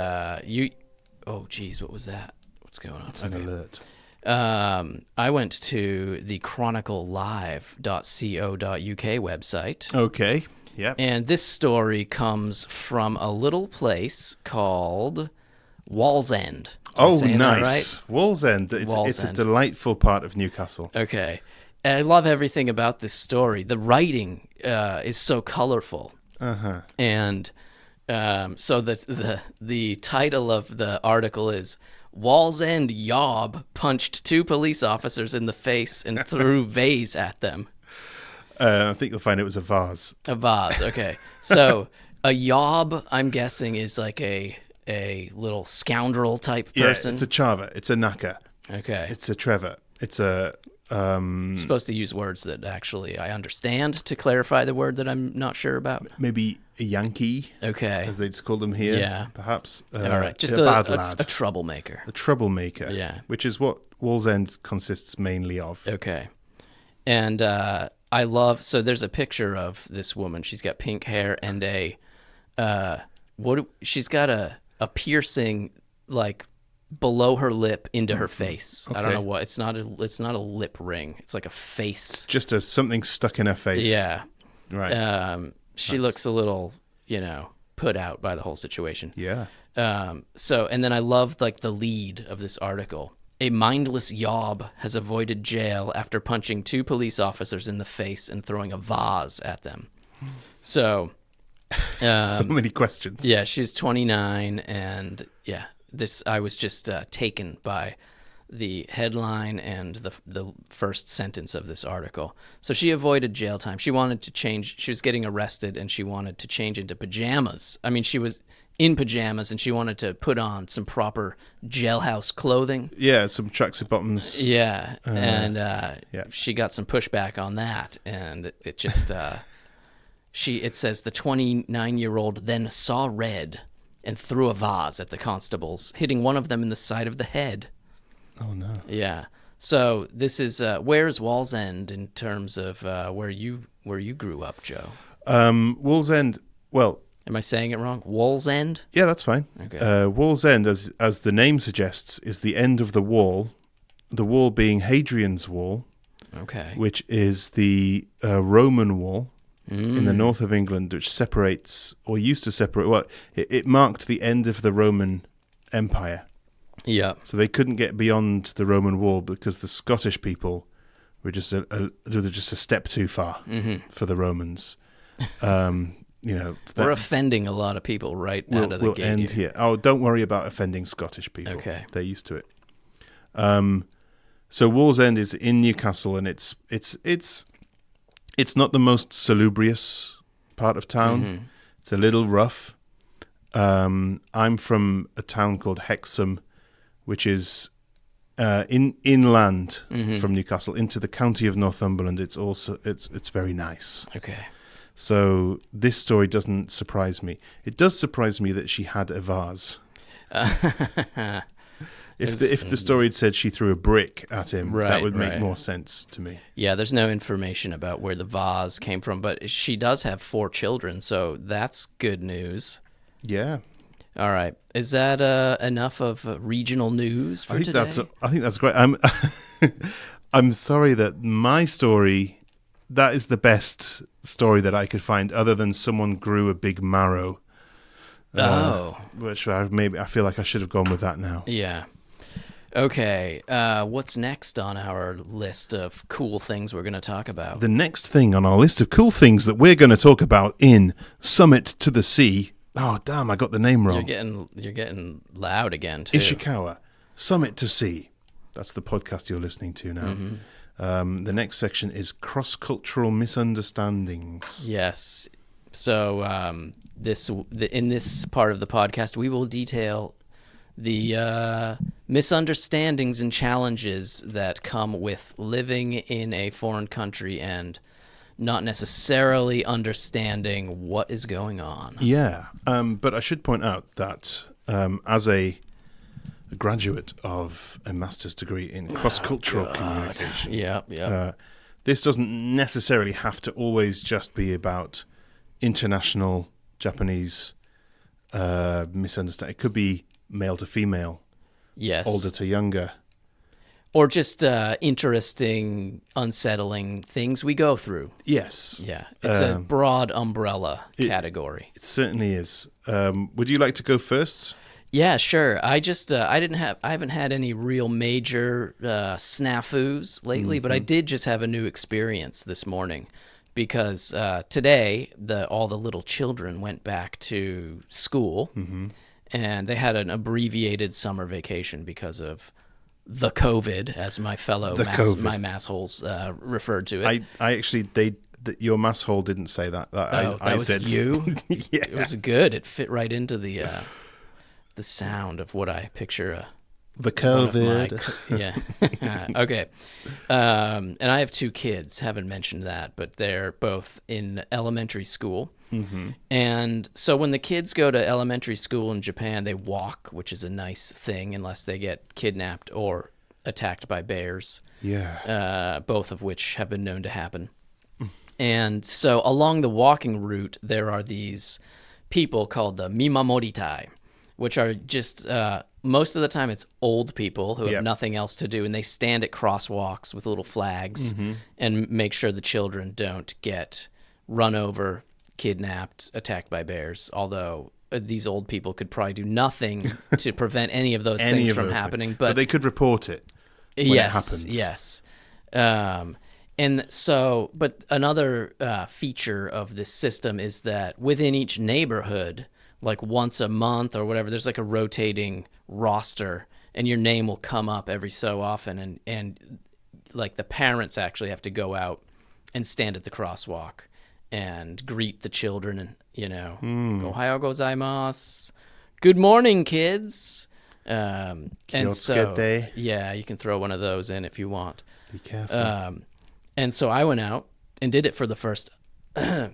[SPEAKER 2] oh geez, what was that? What's going on?
[SPEAKER 1] It's an alert.
[SPEAKER 2] I went to the chroniclelive.co.uk website.
[SPEAKER 1] Okay. Yeah.
[SPEAKER 2] And this story comes from a little place called Wallsend.
[SPEAKER 1] Oh, nice.
[SPEAKER 2] Right?
[SPEAKER 1] Wallsend. It's a delightful part of Newcastle.
[SPEAKER 2] Okay. I love everything about this story. The writing is so colorful.
[SPEAKER 1] Uh-huh.
[SPEAKER 2] And so the title of the article is Wallsend Yob punched 2 police officers in the face and threw vase at them.
[SPEAKER 1] I think you'll find it was a vase.
[SPEAKER 2] A vase, okay. So a yob, I'm guessing, is like a little scoundrel type person.
[SPEAKER 1] Yeah, it's a chava. It's a naka.
[SPEAKER 2] Okay.
[SPEAKER 1] It's a Trevor. It's a...
[SPEAKER 2] I'm supposed to use words that actually I understand to clarify the word that I'm not sure about.
[SPEAKER 1] Maybe a Yankee,
[SPEAKER 2] okay,
[SPEAKER 1] as they'd call them here.
[SPEAKER 2] Yeah.
[SPEAKER 1] Perhaps.
[SPEAKER 2] All right. Just
[SPEAKER 1] a bad lad.
[SPEAKER 2] A troublemaker.
[SPEAKER 1] A troublemaker.
[SPEAKER 2] Yeah.
[SPEAKER 1] Which is what Wallsend consists mainly of.
[SPEAKER 2] Okay. And I love... So there's a picture of this woman. She's got pink hair and she's got a piercing, like... below her lip into her face. Okay. I don't know what. It's not a lip ring. It's like a face.
[SPEAKER 1] Just something stuck in her face.
[SPEAKER 2] Yeah.
[SPEAKER 1] Right.
[SPEAKER 2] She looks a little, put out by the whole situation.
[SPEAKER 1] Yeah.
[SPEAKER 2] So, and then I loved like the lead of this article. A mindless yob has avoided jail after punching 2 police officers in the face and throwing a vase at them. So,
[SPEAKER 1] so many questions.
[SPEAKER 2] Yeah, she's 29 and yeah. I was just taken by the headline and the first sentence of this article. So she avoided jail time. She wanted to change. She was getting arrested, and she wanted to change into pajamas. I mean, she was in pajamas, and she wanted to put on some proper jailhouse clothing.
[SPEAKER 1] Yeah, some tracksuit bottoms.
[SPEAKER 2] Yeah, and
[SPEAKER 1] yeah.
[SPEAKER 2] she got some pushback on that, and it just it says the 29-year-old then saw red and threw a vase at the constables, hitting one of them in the side of the head.
[SPEAKER 1] Oh no.
[SPEAKER 2] Yeah. So this is where's Wallsend in terms of where you grew up, Joe?
[SPEAKER 1] Wallsend. Well,
[SPEAKER 2] am I saying it wrong? Wallsend?
[SPEAKER 1] Yeah, that's fine.
[SPEAKER 2] Okay.
[SPEAKER 1] Wallsend, as the name suggests, is the end of the wall. The wall being Hadrian's Wall,
[SPEAKER 2] okay,
[SPEAKER 1] which is the Roman wall in the north of England, which separates, or used to separate. Well, it marked the end of the Roman Empire.
[SPEAKER 2] Yeah.
[SPEAKER 1] So they couldn't get beyond the Roman wall because the Scottish people were just a step too far for the Romans.
[SPEAKER 2] We're offending a lot of people right out of the gate.
[SPEAKER 1] We'll end here. Oh, don't worry about offending Scottish people.
[SPEAKER 2] Okay.
[SPEAKER 1] They're used to it. So Wallsend is in Newcastle, and it's not the most salubrious part of town. It's a little rough. I'm from a town called Hexham, which is inland from Newcastle into the county of Northumberland. It's very nice.
[SPEAKER 2] Okay.
[SPEAKER 1] So this story doesn't surprise me. It does surprise me that she had a vase. If the story had said she threw a brick at him, that would make more sense to me.
[SPEAKER 2] Yeah, there's no information about where the vase came from, but she does have 4 children, so that's good news.
[SPEAKER 1] Yeah.
[SPEAKER 2] All right. Is that enough of regional news for today?
[SPEAKER 1] I think that's great. I'm sorry that my story, that is the best story that I could find, other than someone grew a big marrow. Which I feel like I should have gone with that now.
[SPEAKER 2] Yeah. Okay. What's next on our list of cool things we're going to talk about?
[SPEAKER 1] The next thing on our list of cool things that we're going to talk about in Summit to the Sea. Oh, damn, I got the name wrong.
[SPEAKER 2] You're getting loud again, too.
[SPEAKER 1] Ishikawa, Summit to Sea. That's the podcast you're listening to now. The next section is cross-cultural misunderstandings.
[SPEAKER 2] Yes. So in this part of the podcast, we will detail the misunderstandings and challenges that come with living in a foreign country and not necessarily understanding what is going on.
[SPEAKER 1] Yeah, but I should point out that as a graduate of a master's degree in cross-cultural communication, this doesn't necessarily have to always just be about international Japanese misunderstanding. It could be male to female,
[SPEAKER 2] yes,
[SPEAKER 1] older to younger.
[SPEAKER 2] Or just interesting, unsettling things we go through.
[SPEAKER 1] Yes.
[SPEAKER 2] Yeah. It's a broad umbrella category.
[SPEAKER 1] It certainly is. Would you like to go first?
[SPEAKER 2] Yeah, sure. I just I haven't had any real major snafus lately, but I did just have a new experience this morning because today all the little children went back to school, and they had an abbreviated summer vacation because of the COVID, as my fellow my massholes referred to it.
[SPEAKER 1] I actually your masshole didn't say that.
[SPEAKER 2] That
[SPEAKER 1] I
[SPEAKER 2] was
[SPEAKER 1] said
[SPEAKER 2] you.
[SPEAKER 1] Yeah.
[SPEAKER 2] It was good. It fit right into the sound of what I picture.
[SPEAKER 1] The COVID.
[SPEAKER 2] Yeah. Okay. And I have 2 kids. Haven't mentioned that, but they're both in elementary school. And so when the kids go to elementary school in Japan, they walk, which is a nice thing, unless they get kidnapped or attacked by bears.
[SPEAKER 1] Yeah.
[SPEAKER 2] Both of which have been known to happen. And so along the walking route, there are these people called the Mimamoritai, which are just most of the time it's old people who have nothing else to do, and they stand at crosswalks with little flags and make sure the children don't get run over, kidnapped, attacked by bears, although these old people could probably do nothing to prevent any of those things from happening. But
[SPEAKER 1] they could report it when it happens.
[SPEAKER 2] Yes. And so, but another feature of this system is that within each neighborhood, like once a month or whatever, there's like a rotating roster, and your name will come up every so often, and like the parents actually have to go out and stand at the crosswalk and greet the children and Ohayo gozaimasu. Good morning, kids. And so,
[SPEAKER 1] Kiyotsukete.
[SPEAKER 2] yeah, you can throw one of those in if you want.
[SPEAKER 1] Be careful.
[SPEAKER 2] And so I went out and did it for the first time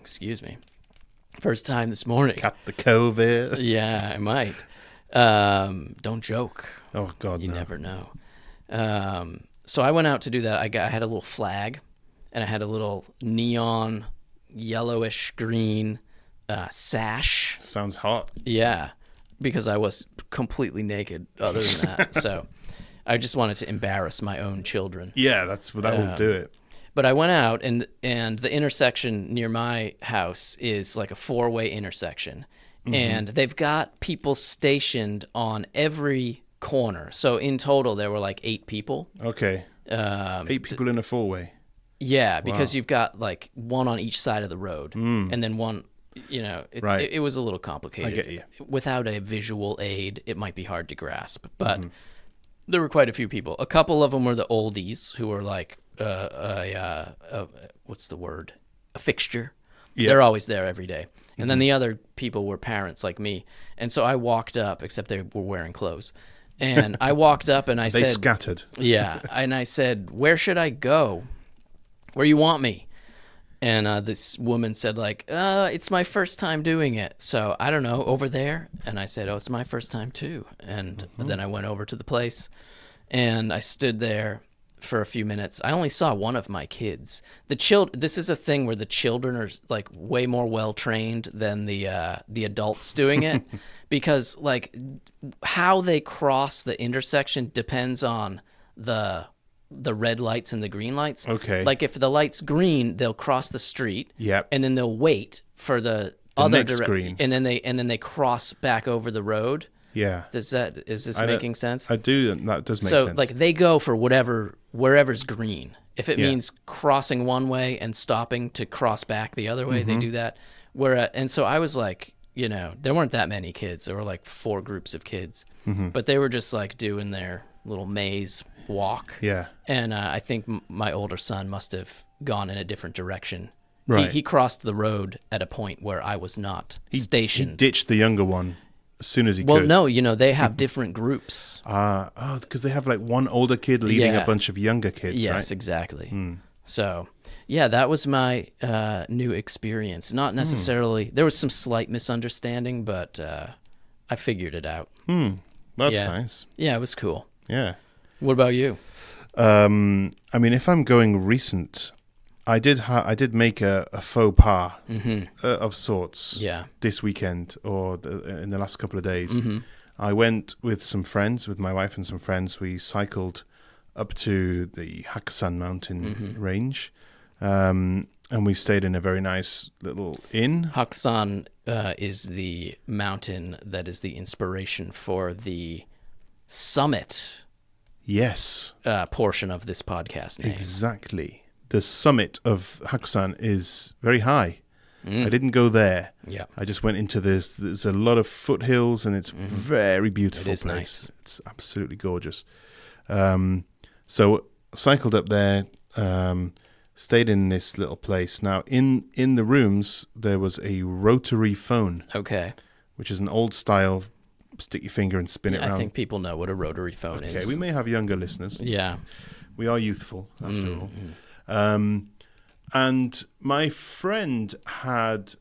[SPEAKER 2] this morning.
[SPEAKER 1] Cut the COVID.
[SPEAKER 2] Yeah, I might. Don't joke.
[SPEAKER 1] Oh, God,
[SPEAKER 2] You
[SPEAKER 1] no.
[SPEAKER 2] never know. So I went out to do that. I had a little flag, and I had a little neon yellowish green sash.
[SPEAKER 1] Sounds hot.
[SPEAKER 2] Yeah, because I was completely naked other than that. So I just wanted to embarrass my own children.
[SPEAKER 1] Yeah, that will do it.
[SPEAKER 2] But I went out, and the intersection near my house is like a 4-way intersection.
[SPEAKER 1] Mm-hmm.
[SPEAKER 2] And they've got people stationed on every corner. So in total, there were like 8 people.
[SPEAKER 1] Okay. 8 people in a 4-way.
[SPEAKER 2] Yeah, because you've got like one on each side of the road, and then one.
[SPEAKER 1] Right.
[SPEAKER 2] It was a little complicated.
[SPEAKER 1] I get you.
[SPEAKER 2] Without a visual aid, it might be hard to grasp. But there were quite a few people. A couple of them were the oldies who were like, what's the word? A fixture.
[SPEAKER 1] Yeah.
[SPEAKER 2] They're always there every day. And then the other people were parents like me. And so I walked up, except they were wearing clothes. And I walked up and I
[SPEAKER 1] They
[SPEAKER 2] said,
[SPEAKER 1] scattered.
[SPEAKER 2] yeah. And I said, where should I go? Where you want me? And this woman said, like, it's my first time doing it. So I don't know, over there. And I said, oh, it's my first time too. And then I went over to the place and I stood there for a few minutes. I only saw one of my kids. This is a thing where the children are like way more well trained than the adults doing it, because like how they cross the intersection depends on the red lights and the green lights.
[SPEAKER 1] Okay.
[SPEAKER 2] Like if the light's green, they'll cross the street.
[SPEAKER 1] Yep.
[SPEAKER 2] And then they'll wait for the other
[SPEAKER 1] next green.
[SPEAKER 2] and then they cross back over the road.
[SPEAKER 1] Yeah.
[SPEAKER 2] Is this making sense?
[SPEAKER 1] I do. That does make
[SPEAKER 2] So
[SPEAKER 1] sense.
[SPEAKER 2] like they go for wherever's green. If it
[SPEAKER 1] Yeah.
[SPEAKER 2] means crossing one way and stopping to cross back the other way,
[SPEAKER 1] Mm-hmm.
[SPEAKER 2] they do that. And so I was like, there weren't that many kids. There were like 4 groups of kids,
[SPEAKER 1] Mm-hmm.
[SPEAKER 2] but they were just like doing their little maze walk.
[SPEAKER 1] Yeah.
[SPEAKER 2] And I think my older son must have gone in a different direction.
[SPEAKER 1] Right.
[SPEAKER 2] He crossed the road at a point where I was not stationed.
[SPEAKER 1] He ditched the younger one as soon as he
[SPEAKER 2] Well,
[SPEAKER 1] could.
[SPEAKER 2] no, they have different groups.
[SPEAKER 1] Because they have like one older kid leading
[SPEAKER 2] Yeah.
[SPEAKER 1] a bunch of younger kids,
[SPEAKER 2] Yes,
[SPEAKER 1] right?
[SPEAKER 2] exactly. So, yeah, that was my new experience. Not necessarily, there was some slight misunderstanding, but I figured it out.
[SPEAKER 1] That's
[SPEAKER 2] Yeah.
[SPEAKER 1] nice.
[SPEAKER 2] Yeah, it was cool.
[SPEAKER 1] Yeah.
[SPEAKER 2] What about you?
[SPEAKER 1] I mean, if I'm going recent, I did make a faux pas of sorts
[SPEAKER 2] Yeah.
[SPEAKER 1] this weekend or in the last couple of days. I went with some friends, with my wife and some friends. We cycled up to the Hakusan mountain range, and we stayed in a very nice little inn.
[SPEAKER 2] Hakusan is the mountain that is the inspiration for the summit
[SPEAKER 1] Yes,
[SPEAKER 2] portion of this podcast name.
[SPEAKER 1] exactly. The summit of Hakusan is very high. I didn't go there.
[SPEAKER 2] Yeah.
[SPEAKER 1] I just went into this. There's a lot of foothills, and it's very beautiful.
[SPEAKER 2] It is
[SPEAKER 1] place.
[SPEAKER 2] nice.
[SPEAKER 1] It's absolutely gorgeous. So cycled up there, stayed in this little place. Now, in the rooms, there was a rotary phone,
[SPEAKER 2] Okay.
[SPEAKER 1] which is an old style, stick your finger and spin it
[SPEAKER 2] I
[SPEAKER 1] around.
[SPEAKER 2] think people know what a rotary phone
[SPEAKER 1] Okay,
[SPEAKER 2] is.
[SPEAKER 1] we may have younger listeners.
[SPEAKER 2] Yeah.
[SPEAKER 1] We are youthful, after all. And my friend had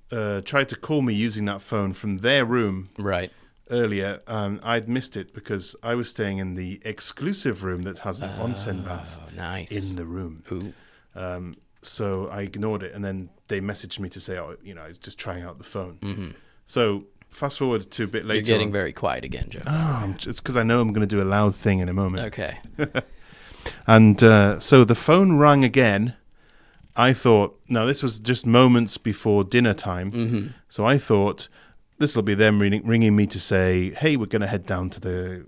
[SPEAKER 1] tried to call me using that phone from their room
[SPEAKER 2] Right.
[SPEAKER 1] earlier. I'd missed it because I was staying in the exclusive room that has an onsen bath
[SPEAKER 2] Oh, nice.
[SPEAKER 1] in the room.
[SPEAKER 2] Ooh.
[SPEAKER 1] So I ignored it, and then they messaged me to say, I was just trying out the phone. So fast forward to a bit later.
[SPEAKER 2] You're getting
[SPEAKER 1] on.
[SPEAKER 2] very quiet again, Joe.
[SPEAKER 1] It's because I know I'm going to do a loud thing in a moment.
[SPEAKER 2] Okay.
[SPEAKER 1] And so the phone rang again. I thought, no, this was just moments before dinner time. So I thought, this will be them ringing me to say, hey, we're going to head down to the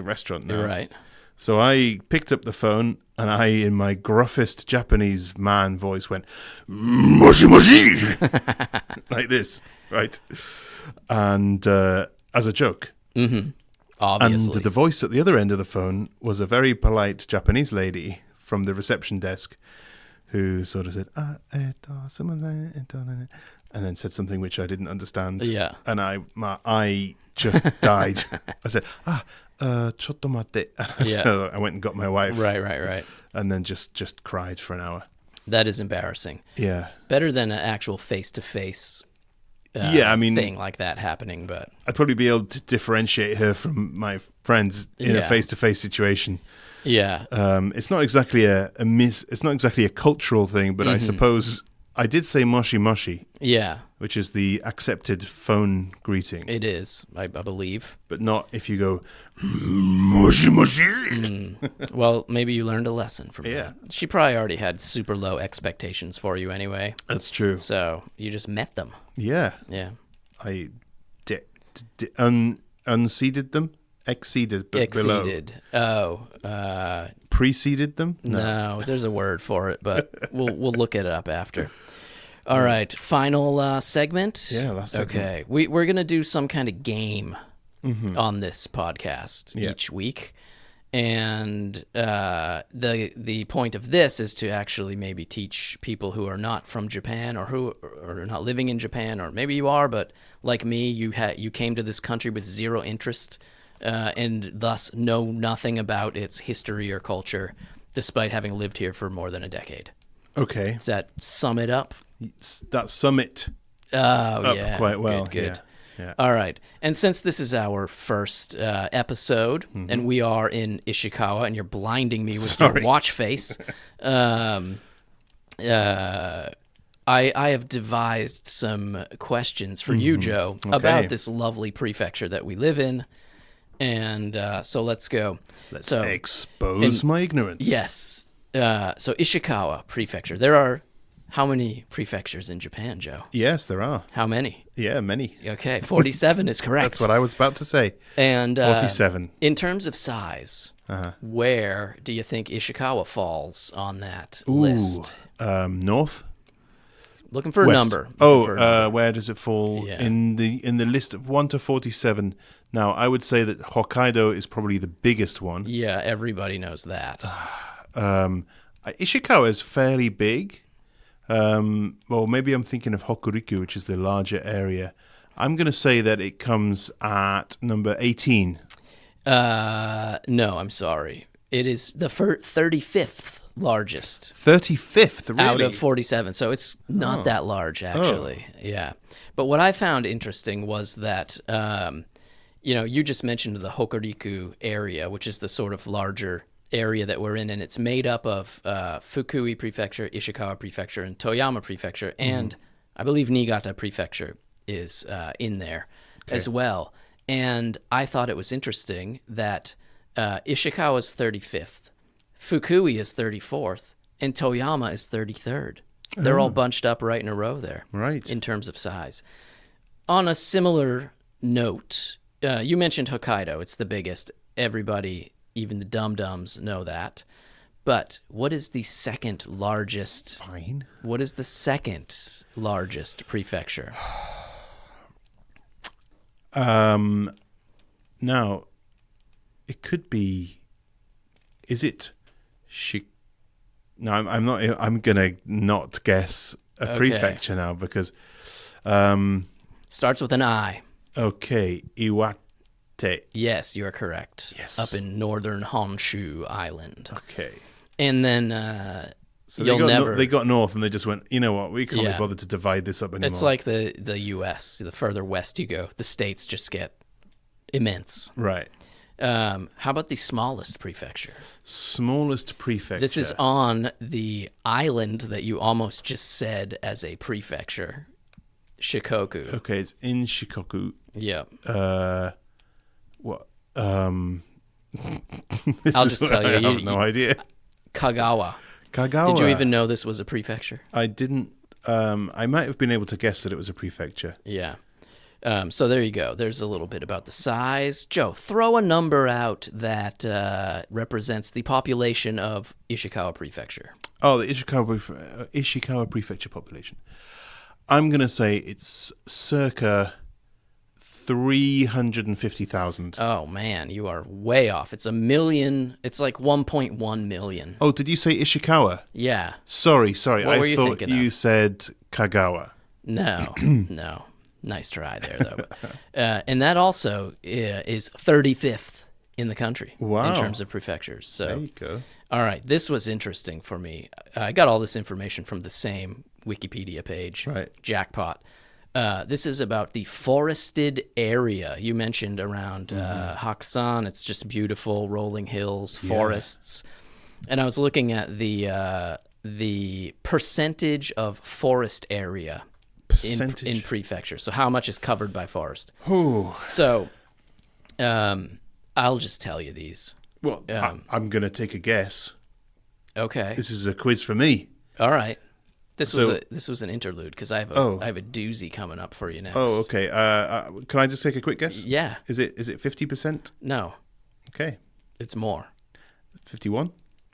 [SPEAKER 1] restaurant now.
[SPEAKER 2] Right.
[SPEAKER 1] So I picked up the phone, and I, in my gruffest Japanese man voice, went, moshi moshi, like this, right? And as a joke.
[SPEAKER 2] Obviously.
[SPEAKER 1] And the voice at the other end of the phone was a very polite Japanese lady from the reception desk who sort of said, and then said something which I didn't understand.
[SPEAKER 2] Yeah.
[SPEAKER 1] And my eye just died. I said, chotto mate. So I went and got my wife.
[SPEAKER 2] Right.
[SPEAKER 1] And then just cried for an hour.
[SPEAKER 2] That is embarrassing.
[SPEAKER 1] Yeah.
[SPEAKER 2] Better than an actual face-to-face thing like that happening, but
[SPEAKER 1] I'd probably be able to differentiate her from my friends in a face-to-face situation.
[SPEAKER 2] Yeah.
[SPEAKER 1] It's not exactly it's not exactly a cultural thing, but I suppose I did say moshi moshi.
[SPEAKER 2] Yeah.
[SPEAKER 1] Which is the accepted phone greeting.
[SPEAKER 2] It is, I believe.
[SPEAKER 1] But not if you go moshi moshi.
[SPEAKER 2] Well, maybe you learned a lesson from her.
[SPEAKER 1] Yeah.
[SPEAKER 2] She probably already had super low expectations for you anyway.
[SPEAKER 1] That's true.
[SPEAKER 2] So you just met them.
[SPEAKER 1] Yeah.
[SPEAKER 2] Yeah.
[SPEAKER 1] I unseeded them. Exceeded, but
[SPEAKER 2] Exceeded.
[SPEAKER 1] below.
[SPEAKER 2] Oh.
[SPEAKER 1] Preceded them?
[SPEAKER 2] No, there's a word for it, but we'll look it up after. All right, final segment.
[SPEAKER 1] Yeah, last segment.
[SPEAKER 2] Okay, we're gonna do some kind of game on this podcast each week, and the point of this is to actually maybe teach people who are not from Japan or who are not living in Japan, or maybe you are, but like me, you came to this country with zero interest. And thus know nothing about its history or culture, despite having lived here for more than a decade.
[SPEAKER 1] Okay.
[SPEAKER 2] Does that sum it up?
[SPEAKER 1] That sum it
[SPEAKER 2] up
[SPEAKER 1] quite well.
[SPEAKER 2] Good.
[SPEAKER 1] Yeah.
[SPEAKER 2] All right. And since this is our first episode, and we are in Ishikawa, and you're blinding me with your watch face, I have devised some questions for you, Joe, about this lovely prefecture that we live in. And so let's go.
[SPEAKER 1] Let's expose my ignorance.
[SPEAKER 2] Yes. So Ishikawa Prefecture. There are how many prefectures in Japan, Joe?
[SPEAKER 1] Yes, there are.
[SPEAKER 2] How many?
[SPEAKER 1] Yeah, many.
[SPEAKER 2] Okay, 47 is correct.
[SPEAKER 1] That's what I was about to say.
[SPEAKER 2] And
[SPEAKER 1] 47.
[SPEAKER 2] In terms of size, where do you think Ishikawa falls on that list?
[SPEAKER 1] North.
[SPEAKER 2] Looking for a number.
[SPEAKER 1] Where does it fall in the list of 1 to 47? Now, I would say that Hokkaido is probably the biggest one.
[SPEAKER 2] Yeah, everybody knows that.
[SPEAKER 1] Ishikawa is fairly big. Well, maybe I'm thinking of Hokuriku, which is the larger area. I'm going to say that it comes at number 18.
[SPEAKER 2] No, I'm sorry. It is the 35th largest.
[SPEAKER 1] 35th, really?
[SPEAKER 2] Out of 47. So it's not that large, actually. Yeah. But what I found interesting was that... you just mentioned the Hokuriku area, which is the sort of larger area that we're in, and it's made up of Fukui Prefecture, Ishikawa Prefecture, and Toyama Prefecture, and I believe Niigata Prefecture is in there as well. And I thought it was interesting that Ishikawa is 35th, Fukui is 34th, and Toyama is 33rd. They're all bunched up right in a row there,
[SPEAKER 1] right?
[SPEAKER 2] In terms of size. On a similar note... you mentioned Hokkaido. It's the biggest. Everybody, even the dum-dums, know that. But what is the second largest...
[SPEAKER 1] Fine.
[SPEAKER 2] What is the second largest prefecture?
[SPEAKER 1] Now, it could be... Is it... No, I'm not... I'm going to not guess a prefecture now because...
[SPEAKER 2] Starts with an I.
[SPEAKER 1] Okay, Iwate.
[SPEAKER 2] Yes, you are correct.
[SPEAKER 1] Yes.
[SPEAKER 2] Up in northern Honshu Island.
[SPEAKER 1] Okay.
[SPEAKER 2] And then
[SPEAKER 1] so
[SPEAKER 2] you'll
[SPEAKER 1] they got north and they just went, you know what, we can't be bothered to divide this up anymore.
[SPEAKER 2] It's like the U.S. The further west you go, the states just get immense.
[SPEAKER 1] Right.
[SPEAKER 2] How about the smallest prefecture?
[SPEAKER 1] Smallest prefecture.
[SPEAKER 2] This is on the island that you almost just said as a prefecture. Shikoku.
[SPEAKER 1] Okay, it's in Shikoku.
[SPEAKER 2] Yeah.
[SPEAKER 1] What?
[SPEAKER 2] I'll just tell you.
[SPEAKER 1] I have no idea.
[SPEAKER 2] Kagawa.
[SPEAKER 1] Kagawa.
[SPEAKER 2] Did you even know this was a prefecture?
[SPEAKER 1] I didn't. I might have been able to guess that it was a prefecture.
[SPEAKER 2] Yeah. So there you go. There's a little bit about the size. Joe, throw a number out that represents the population of Ishikawa Prefecture.
[SPEAKER 1] Oh, the Ishikawa Prefecture population. I'm going to say it's circa 350,000.
[SPEAKER 2] Oh, man, you are way off. It's 1 million. It's like 1.1 million.
[SPEAKER 1] Oh, did you say Ishikawa?
[SPEAKER 2] Yeah.
[SPEAKER 1] Sorry.
[SPEAKER 2] What were you
[SPEAKER 1] thought
[SPEAKER 2] thinking
[SPEAKER 1] you
[SPEAKER 2] of?
[SPEAKER 1] said Kagawa.
[SPEAKER 2] No, no. Nice try there, though. And that also is 35th in the country in terms of prefectures. So
[SPEAKER 1] There you go.
[SPEAKER 2] all right, this was interesting for me. I got all this information from the same Wikipedia page.
[SPEAKER 1] Right.
[SPEAKER 2] Jackpot. This is about the forested area. You mentioned around Haksan. It's just beautiful, rolling hills, forests. And I was looking at the percentage of forest area in prefecture. So how much is covered by forest?
[SPEAKER 1] Ooh.
[SPEAKER 2] So I'll just tell you these.
[SPEAKER 1] Well, I'm going to take a guess.
[SPEAKER 2] Okay.
[SPEAKER 1] This is a quiz for me.
[SPEAKER 2] All right. This was an interlude because I have a doozy coming up for you next.
[SPEAKER 1] Oh, okay. Can I just take a quick guess?
[SPEAKER 2] Yeah.
[SPEAKER 1] Is it 50%?
[SPEAKER 2] No,
[SPEAKER 1] Okay.
[SPEAKER 2] it's more.
[SPEAKER 1] 51?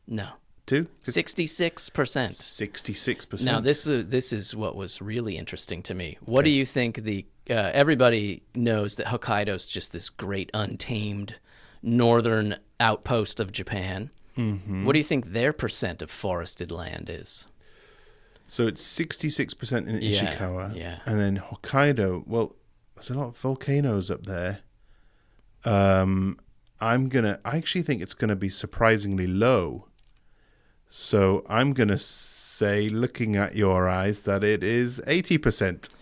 [SPEAKER 2] No,
[SPEAKER 1] 2?
[SPEAKER 2] 66%.
[SPEAKER 1] 66%.
[SPEAKER 2] Now this is what was really interesting to me. What do you think everybody knows that Hokkaido's just this great untamed northern outpost of Japan. Mm-hmm. What do you think their percent of forested land is?
[SPEAKER 1] So it's 66% in Ishikawa.
[SPEAKER 2] Yeah.
[SPEAKER 1] And then Hokkaido, well, there's a lot of volcanoes up there. I actually think it's going to be surprisingly low. So I'm going to say, looking at your eyes, that it is 80%.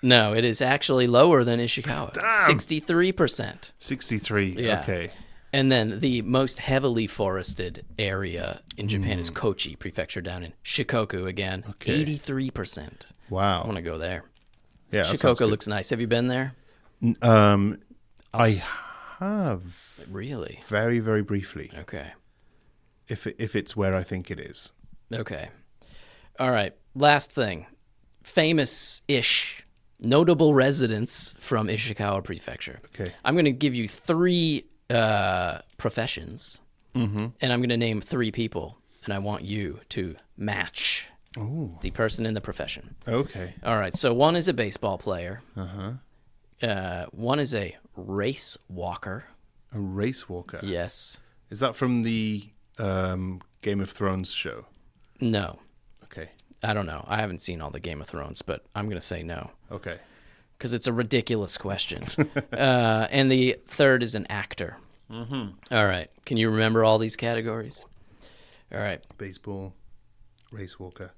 [SPEAKER 2] No, it is actually lower than Ishikawa.
[SPEAKER 1] Damn.
[SPEAKER 2] 63%.
[SPEAKER 1] 63,
[SPEAKER 2] Yeah.
[SPEAKER 1] Okay.
[SPEAKER 2] And then the most heavily forested area in Japan is Kochi Prefecture down in Shikoku again.
[SPEAKER 1] Okay.
[SPEAKER 2] 83%.
[SPEAKER 1] Wow.
[SPEAKER 2] I want to go there.
[SPEAKER 1] Yeah, that sounds
[SPEAKER 2] Shikoku
[SPEAKER 1] good.
[SPEAKER 2] looks nice. Have you been there?
[SPEAKER 1] I have
[SPEAKER 2] Really?
[SPEAKER 1] very, very briefly,
[SPEAKER 2] Okay.
[SPEAKER 1] if it's where I think it is.
[SPEAKER 2] Okay. All right. Last thing. Famous-ish notable residents from Ishikawa Prefecture.
[SPEAKER 1] Okay.
[SPEAKER 2] I'm going to give you 3 professions, and I'm going to name 3 people, and I want you to match the person in the profession.
[SPEAKER 1] Okay.
[SPEAKER 2] All right. So one is a baseball player. One is a race walker.
[SPEAKER 1] A race walker.
[SPEAKER 2] Yes.
[SPEAKER 1] Is that from the Game of Thrones show?
[SPEAKER 2] No.
[SPEAKER 1] Okay.
[SPEAKER 2] I don't know. I haven't seen all the Game of Thrones, but I'm going to say no.
[SPEAKER 1] Okay.
[SPEAKER 2] Because it's a ridiculous question. And the third is an actor. Mm-hmm. All right. Can you remember all these categories? All right.
[SPEAKER 1] Baseball, race walker,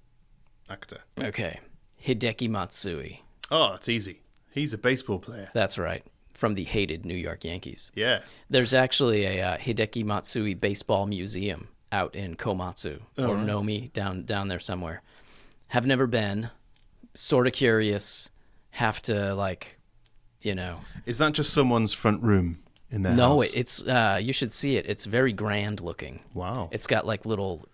[SPEAKER 1] actor.
[SPEAKER 2] Okay. Hideki Matsui.
[SPEAKER 1] Oh, it's easy. He's a baseball player.
[SPEAKER 2] That's right. From the hated New York Yankees.
[SPEAKER 1] Yeah.
[SPEAKER 2] There's actually a Hideki Matsui baseball museum out in Komatsu or Nomi down there somewhere. Have never been. Sort of curious. Have to
[SPEAKER 1] Is that just someone's front room in their
[SPEAKER 2] No,
[SPEAKER 1] house?
[SPEAKER 2] it's you should see it. It's very grand looking.
[SPEAKER 1] Wow.
[SPEAKER 2] It's got little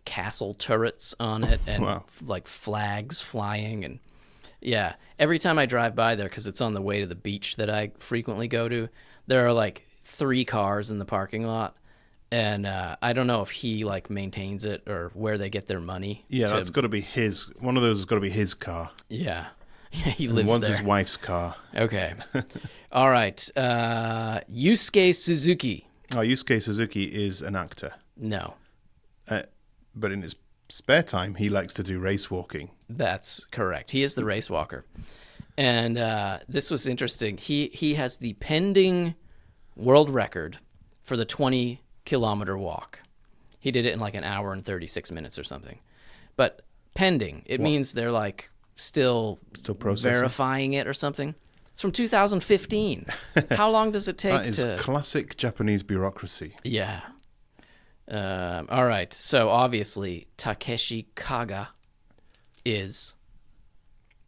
[SPEAKER 2] castle turrets on it and
[SPEAKER 1] Wow.
[SPEAKER 2] flags flying and yeah. Every time I drive by there, because it's on the way to the beach that I frequently go to, there are 3 cars in the parking lot, and I don't know if he maintains it or where they get their money.
[SPEAKER 1] Yeah, that's got to be his. One of those has got to be his car.
[SPEAKER 2] Yeah. Yeah, he lives
[SPEAKER 1] One's
[SPEAKER 2] there.
[SPEAKER 1] his wife's car.
[SPEAKER 2] Okay. All right. Yusuke Suzuki.
[SPEAKER 1] Oh, Yusuke Suzuki is an actor.
[SPEAKER 2] No.
[SPEAKER 1] But in his spare time, he likes to do race walking.
[SPEAKER 2] That's correct. He is the race walker. And this was interesting. He has the pending world record for the 20-kilometer walk. He did it in an hour and 36 minutes or something. But pending, it means they're still
[SPEAKER 1] processing?
[SPEAKER 2] verifying it or something. It's from 2015. How long does it take
[SPEAKER 1] That is classic Japanese bureaucracy.
[SPEAKER 2] Yeah. All right. So obviously Takeshi Kaga is.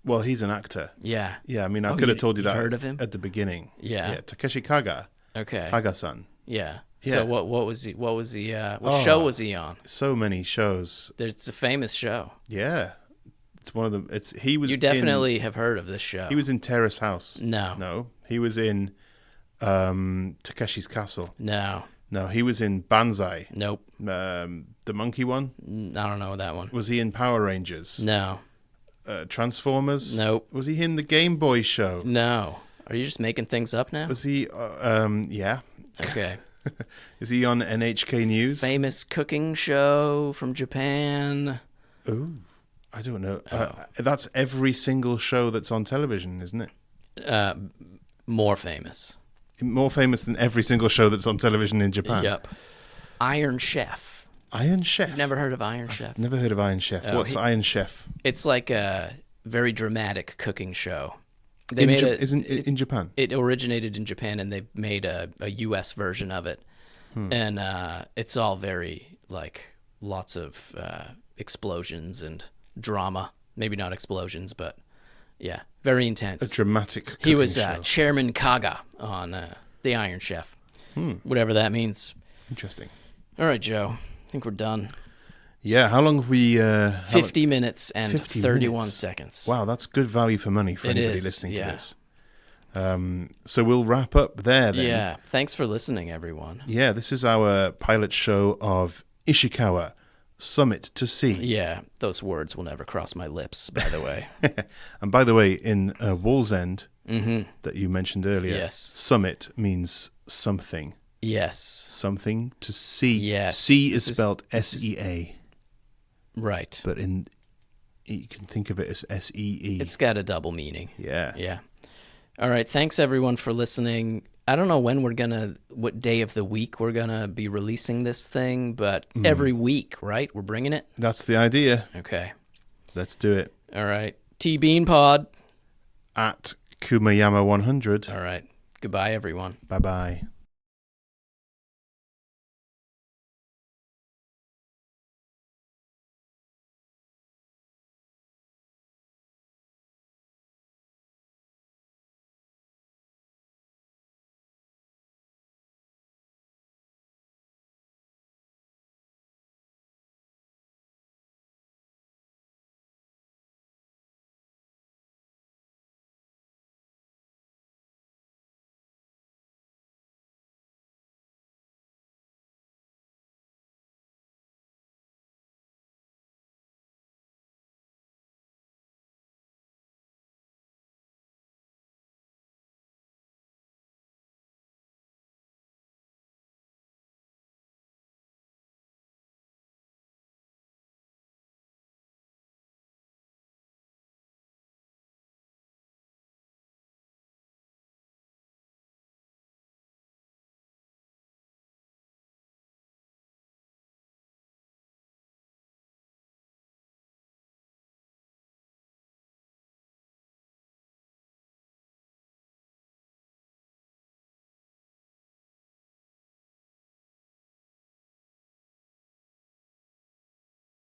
[SPEAKER 1] Well, he's an actor.
[SPEAKER 2] Yeah.
[SPEAKER 1] Yeah, I mean, I could have told you
[SPEAKER 2] you've
[SPEAKER 1] that
[SPEAKER 2] heard of him?
[SPEAKER 1] at the beginning.
[SPEAKER 2] Yeah.
[SPEAKER 1] Takeshi Kaga.
[SPEAKER 2] Okay.
[SPEAKER 1] Kaga-san.
[SPEAKER 2] Yeah.
[SPEAKER 1] Yeah.
[SPEAKER 2] So what was he? What show was he on?
[SPEAKER 1] So many shows.
[SPEAKER 2] It's a famous show.
[SPEAKER 1] Yeah. It's one of them. He was.
[SPEAKER 2] You definitely have heard of this show.
[SPEAKER 1] He was in Terrace House.
[SPEAKER 2] No.
[SPEAKER 1] No. He was in Takeshi's Castle.
[SPEAKER 2] No.
[SPEAKER 1] No, he was in Banzai.
[SPEAKER 2] Nope.
[SPEAKER 1] The monkey one.
[SPEAKER 2] I don't know that one.
[SPEAKER 1] Was he in Power Rangers?
[SPEAKER 2] No.
[SPEAKER 1] Transformers?
[SPEAKER 2] Nope.
[SPEAKER 1] Was he in the Game Boy show?
[SPEAKER 2] No. Are you just making things up now?
[SPEAKER 1] Was he? Yeah.
[SPEAKER 2] Okay.
[SPEAKER 1] Is he on NHK News?
[SPEAKER 2] Famous cooking show from Japan.
[SPEAKER 1] Ooh. I don't know. That's every single show that's on television, isn't it?
[SPEAKER 2] More famous.
[SPEAKER 1] More famous than every single show that's on television in Japan.
[SPEAKER 2] Yep. Iron Chef.
[SPEAKER 1] Iron Chef.
[SPEAKER 2] Never heard of Iron Chef?
[SPEAKER 1] Never heard of Iron Chef. What's Iron Chef?
[SPEAKER 2] It's like a very dramatic cooking show.
[SPEAKER 1] In Japan?
[SPEAKER 2] It originated in Japan, and they made a U.S. version of it. And it's all very, like, lots of explosions and drama. Maybe not explosions, but, yeah, very intense.
[SPEAKER 1] A dramatic cooking
[SPEAKER 2] He was
[SPEAKER 1] show.
[SPEAKER 2] Chairman Kaga on The Iron Chef. Whatever that means.
[SPEAKER 1] Interesting.
[SPEAKER 2] All right, Joe. I think we're done.
[SPEAKER 1] Yeah, how long have we...
[SPEAKER 2] 50 minutes and 31 seconds.
[SPEAKER 1] Wow, that's good value for money for anybody
[SPEAKER 2] is,
[SPEAKER 1] listening
[SPEAKER 2] yeah.
[SPEAKER 1] to this. So we'll wrap up there then.
[SPEAKER 2] Yeah, thanks for listening, everyone.
[SPEAKER 1] Yeah, this is our pilot show of Ishikawa, Summit to Sea.
[SPEAKER 2] Yeah, those words will never cross my lips, by the way.
[SPEAKER 1] And by the way, in Wallsend, that you mentioned earlier,
[SPEAKER 2] Yes.
[SPEAKER 1] summit means something.
[SPEAKER 2] Yes.
[SPEAKER 1] Something to see.
[SPEAKER 2] Yes.
[SPEAKER 1] See is spelled S-E-A.
[SPEAKER 2] Right.
[SPEAKER 1] But you can think of it as S-E-E.
[SPEAKER 2] It's got a double meaning.
[SPEAKER 1] Yeah.
[SPEAKER 2] Yeah. All right, thanks everyone for listening. I don't know what day of the week we're going to be releasing this thing, but every week, right? We're bringing it?
[SPEAKER 1] That's the idea.
[SPEAKER 2] Okay.
[SPEAKER 1] Let's do it.
[SPEAKER 2] All right. T-Bean Pod.
[SPEAKER 1] At Kumayama 100.
[SPEAKER 2] All right. Goodbye, everyone.
[SPEAKER 1] Bye-bye.